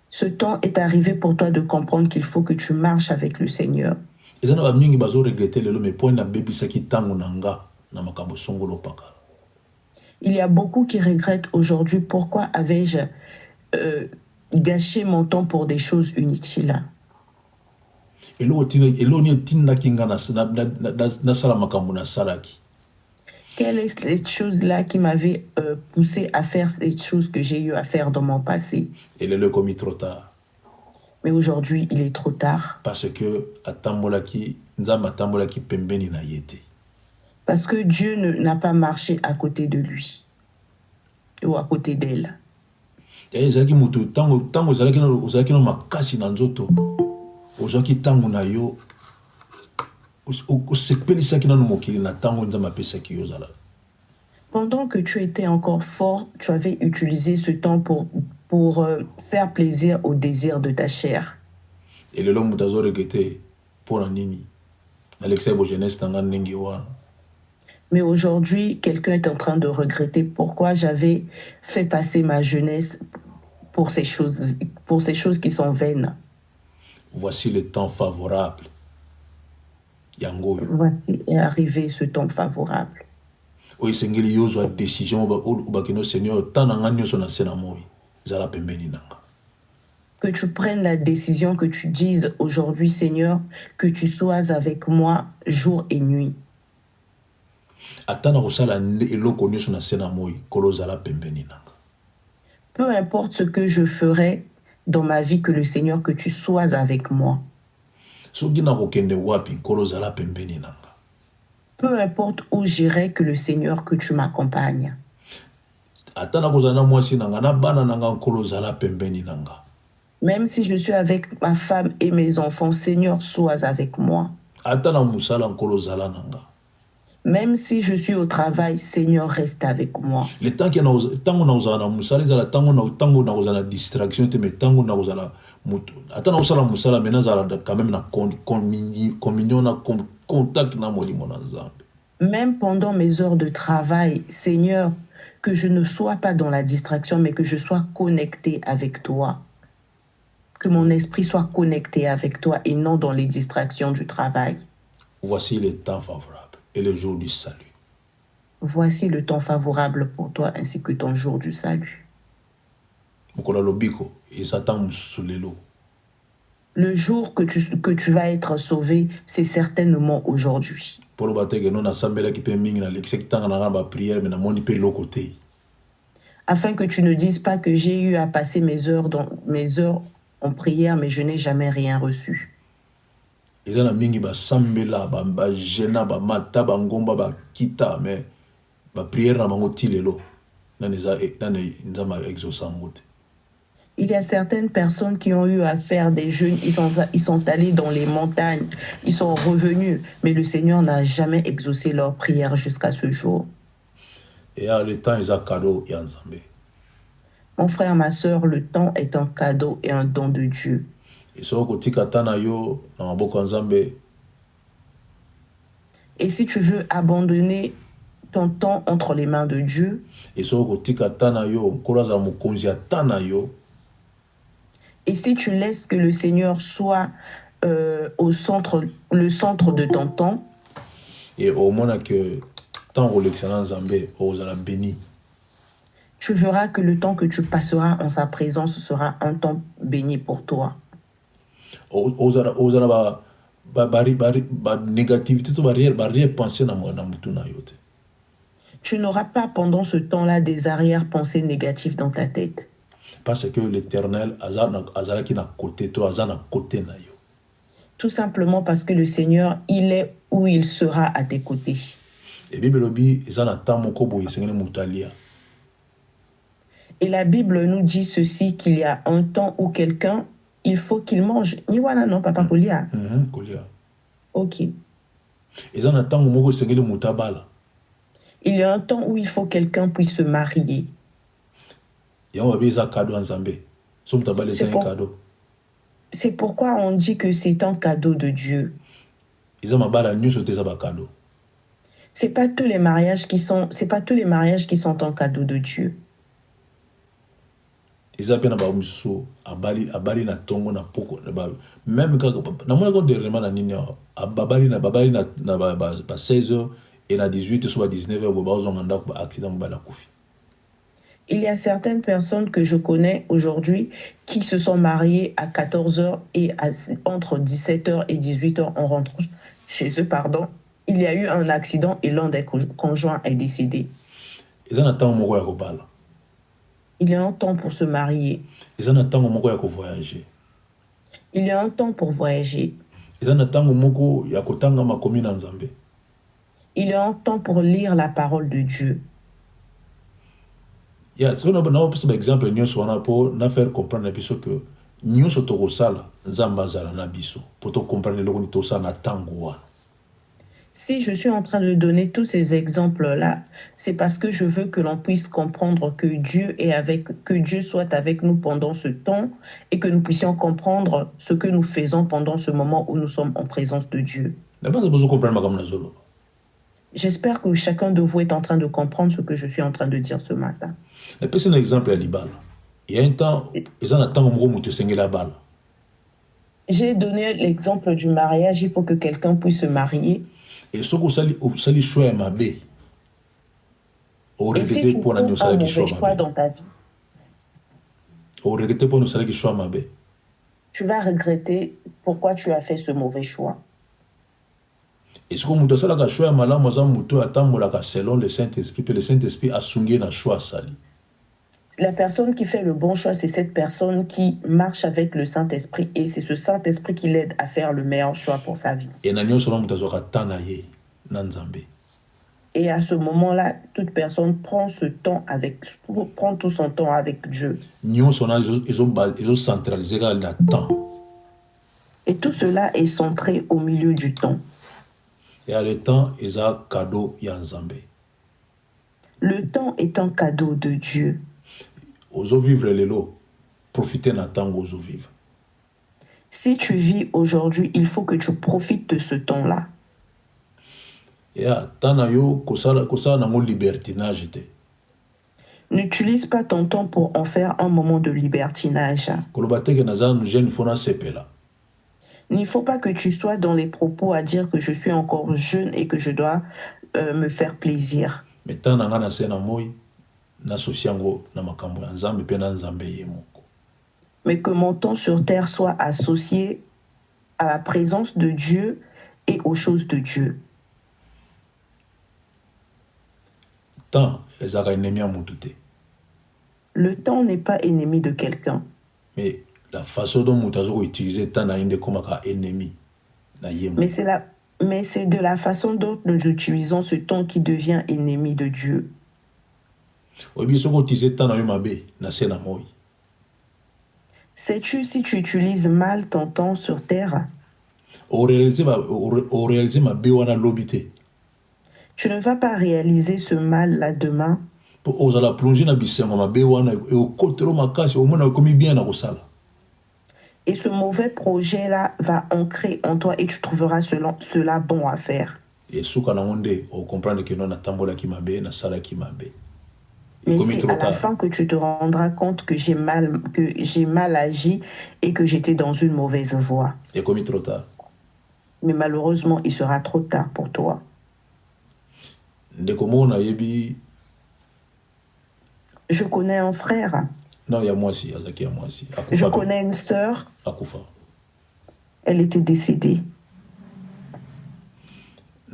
Ce temps est arrivé pour toi de comprendre qu'il faut que tu marches avec le Seigneur. Il y a beaucoup qui regrettent aujourd'hui pourquoi avais-je gâché mon temps pour des choses inutiles. Quelle est cette chose-là qui m'avait poussé à faire ces choses que j'ai eu à faire dans mon passé? Il est commis trop tard. Mais aujourd'hui, il est trop tard. Parce que Dieu n'a pas marché à côté de lui ou à côté d'elle. Pendant que tu étais encore fort, tu avais utilisé ce temps pour faire plaisir aux désirs de ta chair. Et le l'homme d'azo regretté pour un nini. Mais aujourd'hui, quelqu'un est en train de regretter pourquoi j'avais fait passer ma jeunesse pour ces choses qui sont vaines. Voici le temps favorable. Voici est arrivé ce temps favorable. Que tu prennes la décision, que tu dises aujourd'hui, Seigneur, que tu sois avec moi jour et nuit. Peu importe ce que je ferai dans ma vie, que le Seigneur, que tu sois avec moi. Peu importe où j'irai, que le Seigneur, que tu m'accompagnes. Même si je suis avec ma femme et mes enfants, Seigneur, sois avec moi. Même si je suis au travail, Seigneur, reste avec moi. Le temps qu'il y a distraction, même pendant mes heures de travail, Seigneur, que je ne sois pas dans la distraction, mais que je sois connecté avec toi. Que mon esprit soit connecté avec toi et non dans les distractions du travail. Voici le temps favorable et le jour du salut. Voici le temps favorable pour toi ainsi que ton jour du salut. Le jour que tu vas être sauvé, c'est certainement aujourd'hui. Afin que tu ne dises pas que j'ai eu à passer mes heures en prière, mais je n'ai jamais rien reçu. Il y a certaines personnes qui ont eu à faire des jeûnes, ils sont allés dans les montagnes, ils sont revenus, mais le Seigneur n'a jamais exaucé leur prière jusqu'à ce jour. Et le temps est un cadeau ya Nzambe. Mon frère, ma soeur, le temps est un cadeau et un don de Dieu. Et so kotika tana yo na maboko ya Nzambe. Et si tu veux abandonner ton temps entre les mains de Dieu, et so kotika tana yo kolaza mokonzi ya tana yo. Et si tu laisses que le Seigneur soit le centre de ton temps, et au moment que tant l'excellent Nzambe ozala béni, tu verras que le temps que tu passeras en sa présence sera un temps béni pour toi. Ozala ba négativité to barrière pensée na mutu na yo te. Tu n'auras pas pendant ce temps-là des arrière-pensées négatives dans ta tête. Parce que l'Éternel azala ki na côté to azana côté na yo. Tout simplement parce que le Seigneur, il est où il sera à tes côtés. Et Bible lobi ezana tamo ko boye sengene mutalia. Et la Bible nous dit ceci, qu'il y a un temps où quelqu'un, il faut qu'il mange. Ni wana non, papa Kolia. Kolia. Ok. Ezana tamo moko sengene mutabala. Il y a un temps où il faut quelqu'un puisse se marier. C'est pourquoi on dit que c'est un cadeau de Dieu. C'est pas tous les mariages qui sont un cadeau de Dieu. Même quand 16 heures et à 18 soit 19 heures, il y a certaines personnes que je connais aujourd'hui qui se sont mariées à 14 heures et entre 17 heures et 18 heures, on rentre chez eux, pardon. Il y a eu un accident et l'un des conjoints est décédé. Il y a un temps pour se marier. Il y a un temps pour voyager. Il y a un temps pour lire la parole de Dieu. C'est un exemple pour faire comprendre que nous sommes pour comprendre. Si je suis en train de donner tous ces exemples-là, c'est parce que je veux que l'on puisse comprendre que Dieu soit avec nous pendant ce temps et que nous puissions comprendre ce que nous faisons pendant ce moment où nous sommes en présence de Dieu. J'espère que chacun de vous est en train de comprendre ce que je suis en train de dire ce matin. Un exemple à Libal. Il y a un temps, j'ai donné l'exemple du mariage. Il faut que quelqu'un puisse se marier. Et ce que vous allez choisir ma bé. Et si tu prends un mauvais choix dans ta vie, tu vas regretter pourquoi tu as fait ce mauvais choix. Et ce que vous allez choisir selon le Saint-Esprit, le Saint-Esprit a sungé na choix sali. La personne qui fait le bon choix, c'est cette personne qui marche avec le Saint-Esprit et c'est ce Saint-Esprit qui l'aide à faire le meilleur choix pour sa vie. Et à ce moment-là, toute personne prend tout son temps avec Dieu. Et tout cela est centré au milieu du temps. Et le temps est un cadeau ya Nzambe. Le temps est un cadeau de Dieu. Ozo vivre lelo, profitez na temps ozo vivre. Si tu vis aujourd'hui, il faut que tu profites de ce temps-là. N'utilise pas ton temps pour en faire un moment de libertinage. Il ne faut pas que tu sois dans les propos à dire que je suis encore jeune et que je dois me faire plaisir. Mais que mon temps sur terre soit associé à la présence de Dieu et aux choses de Dieu. Le temps n'est pas ennemi de quelqu'un. Mais la façon dont nous avons utilisé le temps n'est pas ennemi. Mais c'est de la façon dont nous utilisons ce temps qui devient ennemi de Dieu. Sais-tu si tu utilises mal ton temps sur terre? Tu ne vas pas réaliser ce mal là demain. pour oser la plonger na bisengo mabe wana et au côté ro makasi au moins comme bien na kosala. Et ce mauvais projet-là va ancrer en toi et tu trouveras cela bon à faire. Et souka na onde au comprendre que non na tambola ki mabe na sala ki mabe. Mais c'est à la fin que tu te rendras compte que j'ai mal agi et que j'étais dans une mauvaise voie. Et commis trop tard. Mais malheureusement, il sera trop tard pour toi. Je connais un frère. Non, il y a moi aussi. Il y a moi aussi. Je connais une sœur. Akufa. Elle était décédée.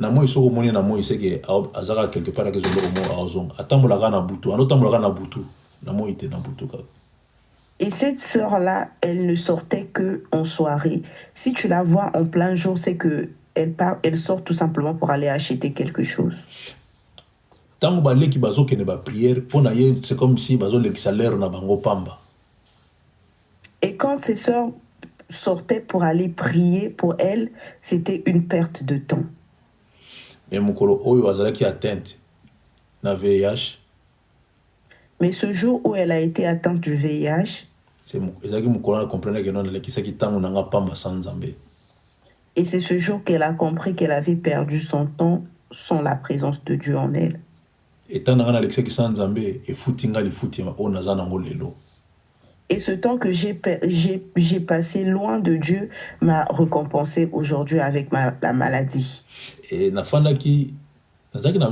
Namo isoko moni namo iseke azaka quelque part que zolo mo azong atambola na butu anotambola na butu namo ite na butu ka. Et cette sœur-là, elle ne sortait que en soirée. Si tu la vois en plein jour, c'est que elle sort tout simplement pour aller acheter quelque chose. Tango ba leki bazo kene ba prière pona ye c'est comme si bazo leki salaire na bango pamba. Et quand ces sœurs sortaient pour aller prier pour elle, c'était une perte de temps. Mais mukolo oyo azalaki atteinte na VIH. Mais ce jour où elle a été atteinte du VIH, c'est ezaki mukolo comprendre que non lekisaki tango nanga pamba sans Nzambe. Et c'est ce jour qu'elle a compris qu'elle avait perdu son temps sans la présence de Dieu en elle. Et tant nanga lekisaki sans Nzambe et futinga li futima o nazana ngolelo. Et ce temps que j'ai passé loin de Dieu m'a récompensé aujourd'hui avec la maladie. Et na fandaki nazaki na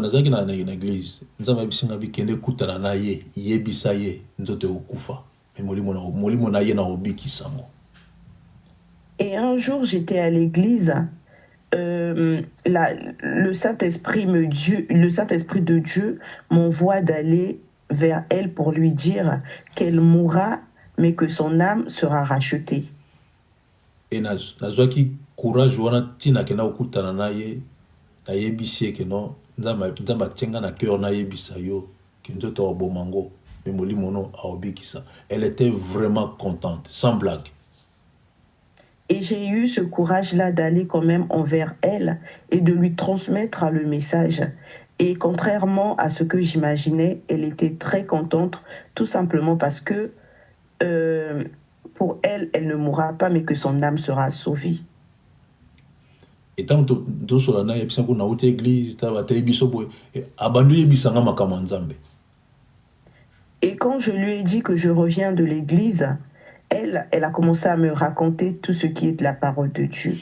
église nzamba bisinga bikende kutana na ye yebisa ye nzote okufa molimo na ye na obiki sango. Et un jour j'étais à l'église, le Saint-Esprit de Dieu m'envoie d'aller vers elle pour lui dire qu'elle mourra mais que son âme sera rachetée. Et nazwaki courage wana tina kena okutana na ye na yebisi ke non nzamba tsenga na cœur na yebisa yo ke nzoto wa bomango mais molimo no aobikisa. Elle était vraiment contente sans blague. Et j'ai eu ce courage-là d'aller quand même envers elle et de lui transmettre le message. Et contrairement à ce que j'imaginais, elle était très contente, tout simplement parce que pour elle, elle ne mourra pas, mais que son âme sera sauvée. Et tant que et quand je lui ai dit que je reviens de l'église, elle a commencé à me raconter tout ce qui est de la parole de Dieu.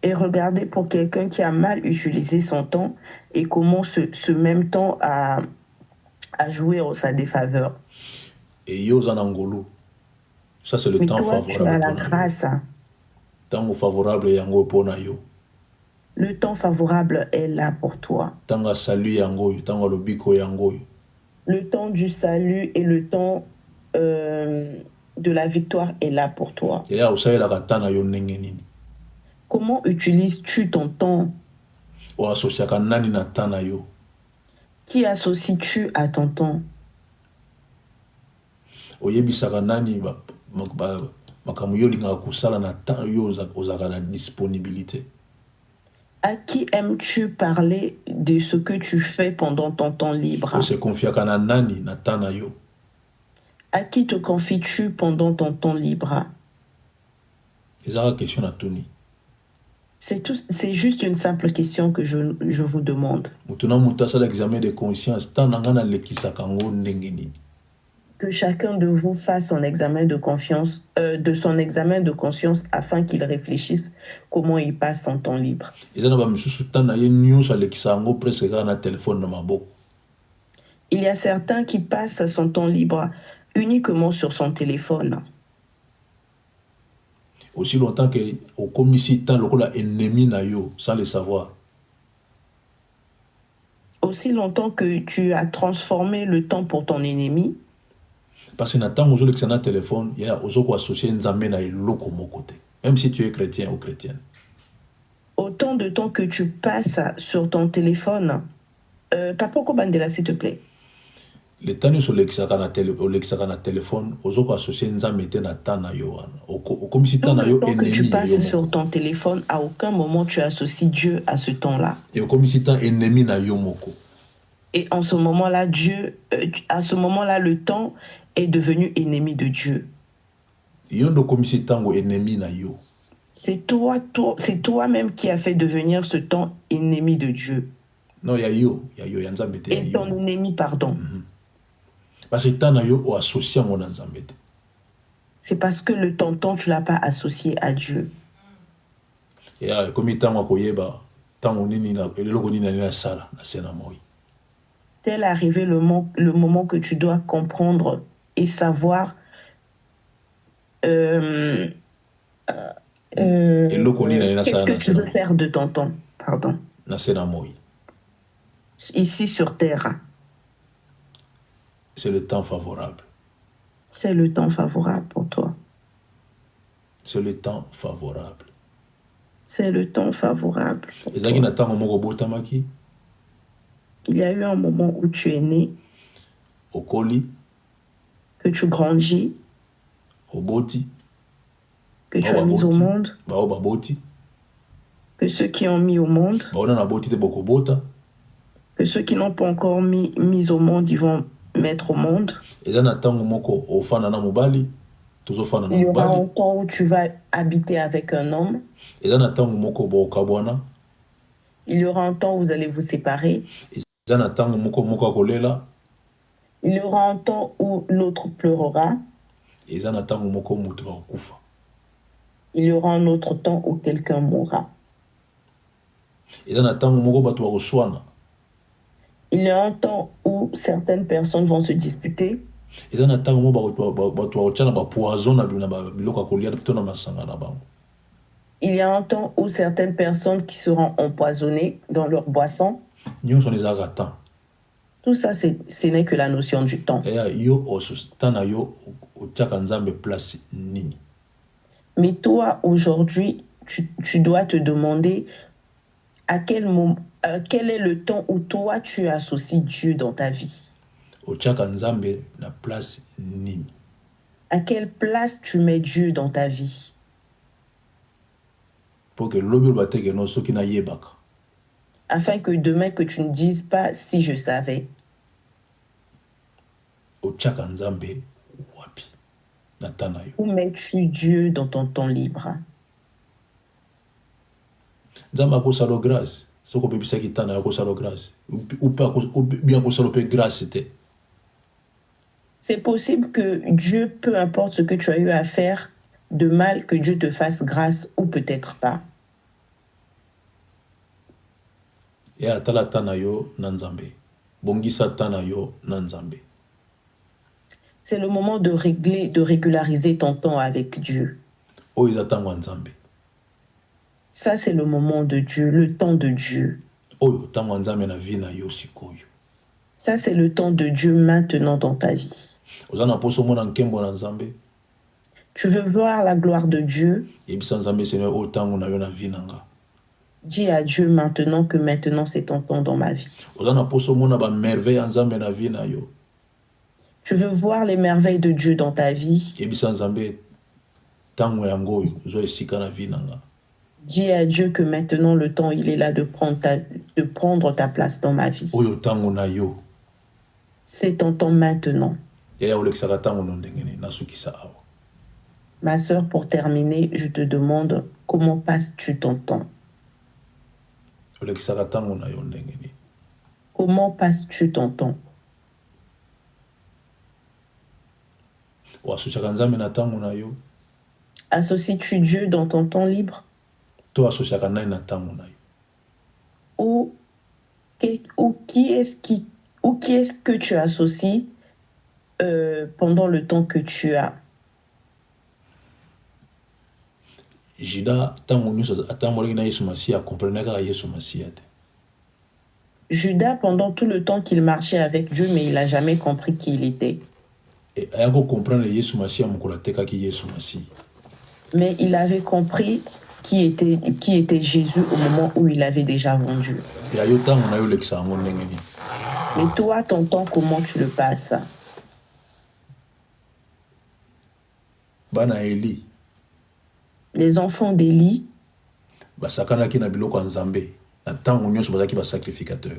Et regardez pour quelqu'un qui a mal utilisé son temps et comment ce même temps a joué en sa défaveur. Et ça c'est le mais temps toi, favorable. Tu as la grâce. Temps favorable yango pona yo. Le temps favorable est là pour toi. Tanga salut yango, tanga lobiko yango. Le temps du salut et le temps de la victoire est là pour toi. Et là, ça la katana yo nengeni. Comment utilises-tu ton temps? O associa kanani na tana yo. Qui associes-tu à ton temps? Oyebisaka nani makamu yo linga kusala na temps yo ozaka na disponibilité. À qui aimes-tu parler de ce que tu fais pendant ton temps libre? Se confiaka na nani na tana yo. À qui te confies-tu pendant ton temps libre? C'est la question à Tony. C'est juste une simple question que je vous demande. Que chacun de vous fasse son examen de confiance, de son examen de conscience afin qu'il réfléchisse comment il passe son temps libre. Il y a certains qui passent son temps libre uniquement sur son téléphone. Aussi longtemps que au commissi tant le ennemi na yo sans le savoir. Aussi longtemps que tu as transformé le temps pour ton ennemi. Parce que n'attend aujourd'hui que c'est un téléphone, il y a aujourd'hui associé nzambe na iloko mon côté. Même si tu es chrétien ou chrétienne. Autant de temps que tu passes sur ton téléphone, Papa Kobandela s'il te plaît. le temps nyonso olekisaka na téléphone ozoko associer nzambe te na temps na yo wana okomisi temps na yo Tant que tu ennemi passes sur ton téléphone, à aucun moment tu associes Dieu à ce temps-là. et okomisi temps ennemi na yo moko. Et en ce moment-là, à ce moment-là, le temps est devenu ennemi de Dieu. Yo ndo komisi tango ennemi na yo. C'est toi-même qui as fait devenir ce temps ennemi de Dieu. Non, ya nzambe te. Et ton ennemi, pardon. Parce que temps na yo o associé mon nzambe te. C'est parce que le temps tu l'as pas associé à Dieu. Et comme tango koyeba, tango nini na eloko nini na sala na sena moi. Tel arrivé le moment que tu dois comprendre et savoir qu'est-ce que tu veux faire de ton temps. Pardon. Ici sur terre. C'est le temps favorable. C'est le temps favorable pour toi. C'est le temps favorable. C'est le temps favorable. Il y a eu un moment où tu es né. Au colis. Que tu grandis. Au boti. Que tu as mis au monde. Que ceux qui ont mis au monde. Que ceux qui n'ont pas encore mis au monde, ils vont mettre au monde. Il y aura un temps où tu vas habiter avec un homme. Il y aura un temps où vous allez vous séparer. Il y aura un temps où l'autre pleurera. Il y aura un autre temps où quelqu'un mourra. Il y a un temps où certaines personnes vont se disputer. Il y a un temps où certaines personnes qui seront empoisonnées dans leur boisson. Tout ça, ce n'est que la notion du temps. Mais toi, aujourd'hui, tu dois te demander quel est le temps où toi, tu associes Dieu dans ta vie. À quelle place tu mets Dieu dans ta vie? Afin que demain, que tu ne dises pas si je savais. Où mets-tu Dieu dans ton temps libre? C'est possible que Dieu, peu importe ce que tu as eu à faire de mal, que Dieu te fasse grâce ou peut-être pas. C'est le moment de régulariser ton temps avec Dieu. Ça, c'est le moment de Dieu, le temps de Dieu. Ça, c'est le temps de Dieu maintenant dans ta vie. Tu veux voir la gloire de Dieu? Dis à Dieu maintenant que maintenant c'est ton temps dans ma vie. Tu veux voir les merveilles de Dieu dans ta vie? Dis à Dieu que maintenant le temps il est là de prendre ta place dans ma vie. C'est ton temps maintenant. Ma sœur, pour terminer, je te demande comment passes-tu ton temps? Comment passes-tu ton temps? Associes-tu Dieu dans ton temps libre? Ou qui est-ce que tu associes pendant le temps que tu as? Judas, pendant tout le temps qu'il marchait avec Dieu, mais il n'a jamais compris qui il était. Mais il avait compris qui était Jésus au moment où il avait déjà vendu. Mais toi, ton temps, comment tu le passes? Bana Eli. Les enfants d'Élie, Basakanaki na biloko nzambe. Na tango nyonso bazaki ba sacrificateur.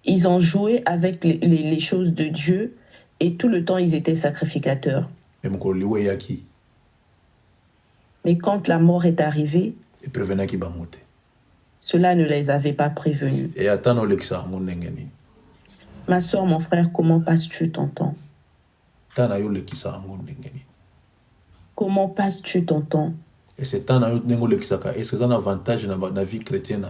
ils ont joué avec les choses de Dieu et tout le temps ils étaient sacrificateurs. Mais quand la mort est arrivée, cela ne les avait pas prévenus. Ma soeur, mon frère, comment passes-tu ton temps? Comment passes-tu ton temps? Est-ce que c'est un avantage dans la vie chrétienne?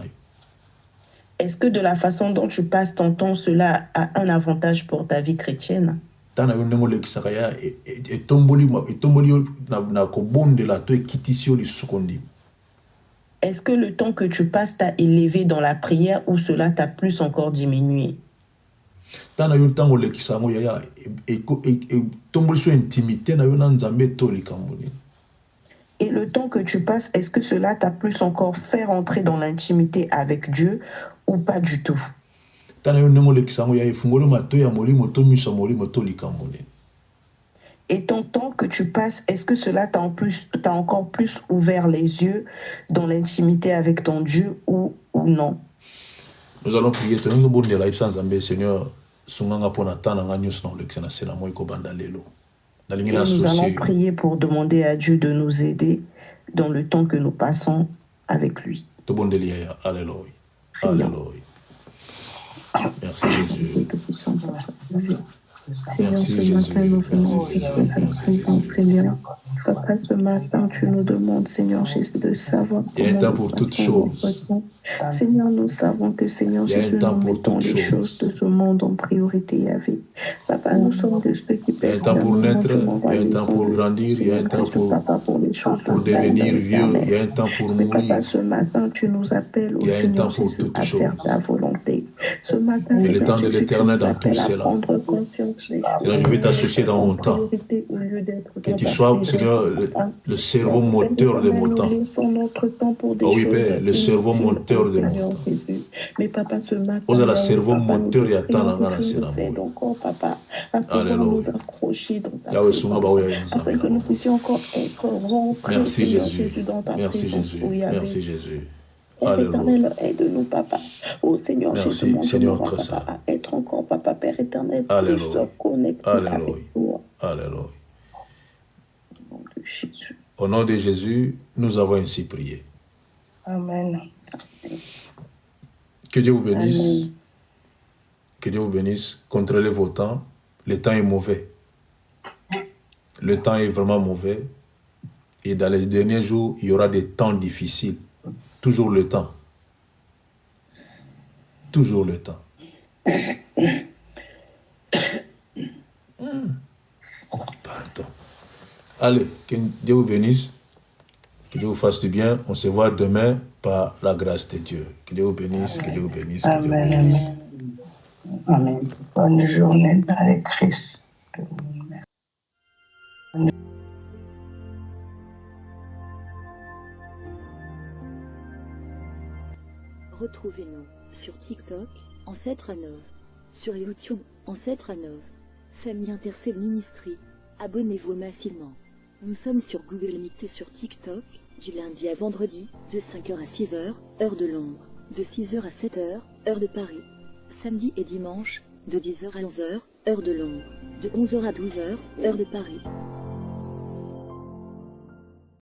Est-ce que de la façon dont tu passes ton temps, cela a un avantage pour ta vie chrétienne? Est-ce que le temps que tu passes t'a élevé dans la prière ou cela t'a plus encore diminué? Et le temps que tu passes, est-ce que cela t'a plus encore fait rentrer dans l'intimité avec Dieu ou pas du tout? Et ton temps que tu passes, est-ce que cela t'a encore plus ouvert les yeux dans l'intimité avec ton Dieu ou non? Nous allons prier, Seigneur. Et nous allons prier pour demander à Dieu de nous aider dans le temps que nous passons avec lui. Alléluia. Alléluia. Merci Jésus. Merci Jésus. Seigneur. Papa, ce matin, tu nous demandes, Seigneur Jésus, de savoir comment pour toutes choses. Seigneur, nous savons que, Seigneur Jésus, nous mettons les choses de ce monde en priorité, Yahvé. Papa, nous sommes de ceux qui perdent. Il y a un temps pour naître, il y a un temps pour grandir, il y a un temps pour devenir vieux, il y a un temps pour mourir. Papa, ce matin, tu nous appelles au Seigneur Jésus à faire ta volonté. Ce matin, c'est le temps de l'Éternel dans tout cela. Seigneur, je vais t'associer dans mon temps. Que tu sois, Seigneur, le cerveau moteur de mon temps. Oh oui, Père, le cerveau moteur de mon temps. Mais papa, ce matin, vous avez le cerveau moteur et attend la Alléluia. Afin que nous puissions encore être rentrés, merci Jésus. Dans ta merci présence, Jésus. Merci Jésus. Père éternel, aide-nous, papa. Oh Seigneur, merci, Seigneur, papa, à être encore, papa, Père éternel, Alléluia. Connecté avec toi. Alléluia. Au nom de Jésus, nous avons ainsi prié. Amen. Que Dieu vous bénisse. Amen. Que Dieu vous bénisse. Contrôlez vos temps. Le temps est mauvais. Le temps est vraiment mauvais. Et dans les derniers jours, il y aura des temps difficiles. Toujours le temps. Toujours le temps. Pardon. Allez, que Dieu vous bénisse. Que Dieu vous fasse du bien. On se voit demain par la grâce de Dieu. Que Dieu vous bénisse. Que Dieu vous bénisse. Amen. Amen. Amen. Bonne journée dans le Christ. Retrouvez-nous sur TikTok, Ancêtre Anov, sur YouTube, Ancêtre Anov, Famille Intercelle Ministry. Abonnez-vous massivement. Nous sommes sur Google Meet et sur TikTok, du lundi à vendredi, de 5h à 6h, heure de Londres, de 6h à 7h, heure de Paris. Samedi et dimanche, de 10h à 11h, heure de Londres, de 11h à 12h, heure de Paris.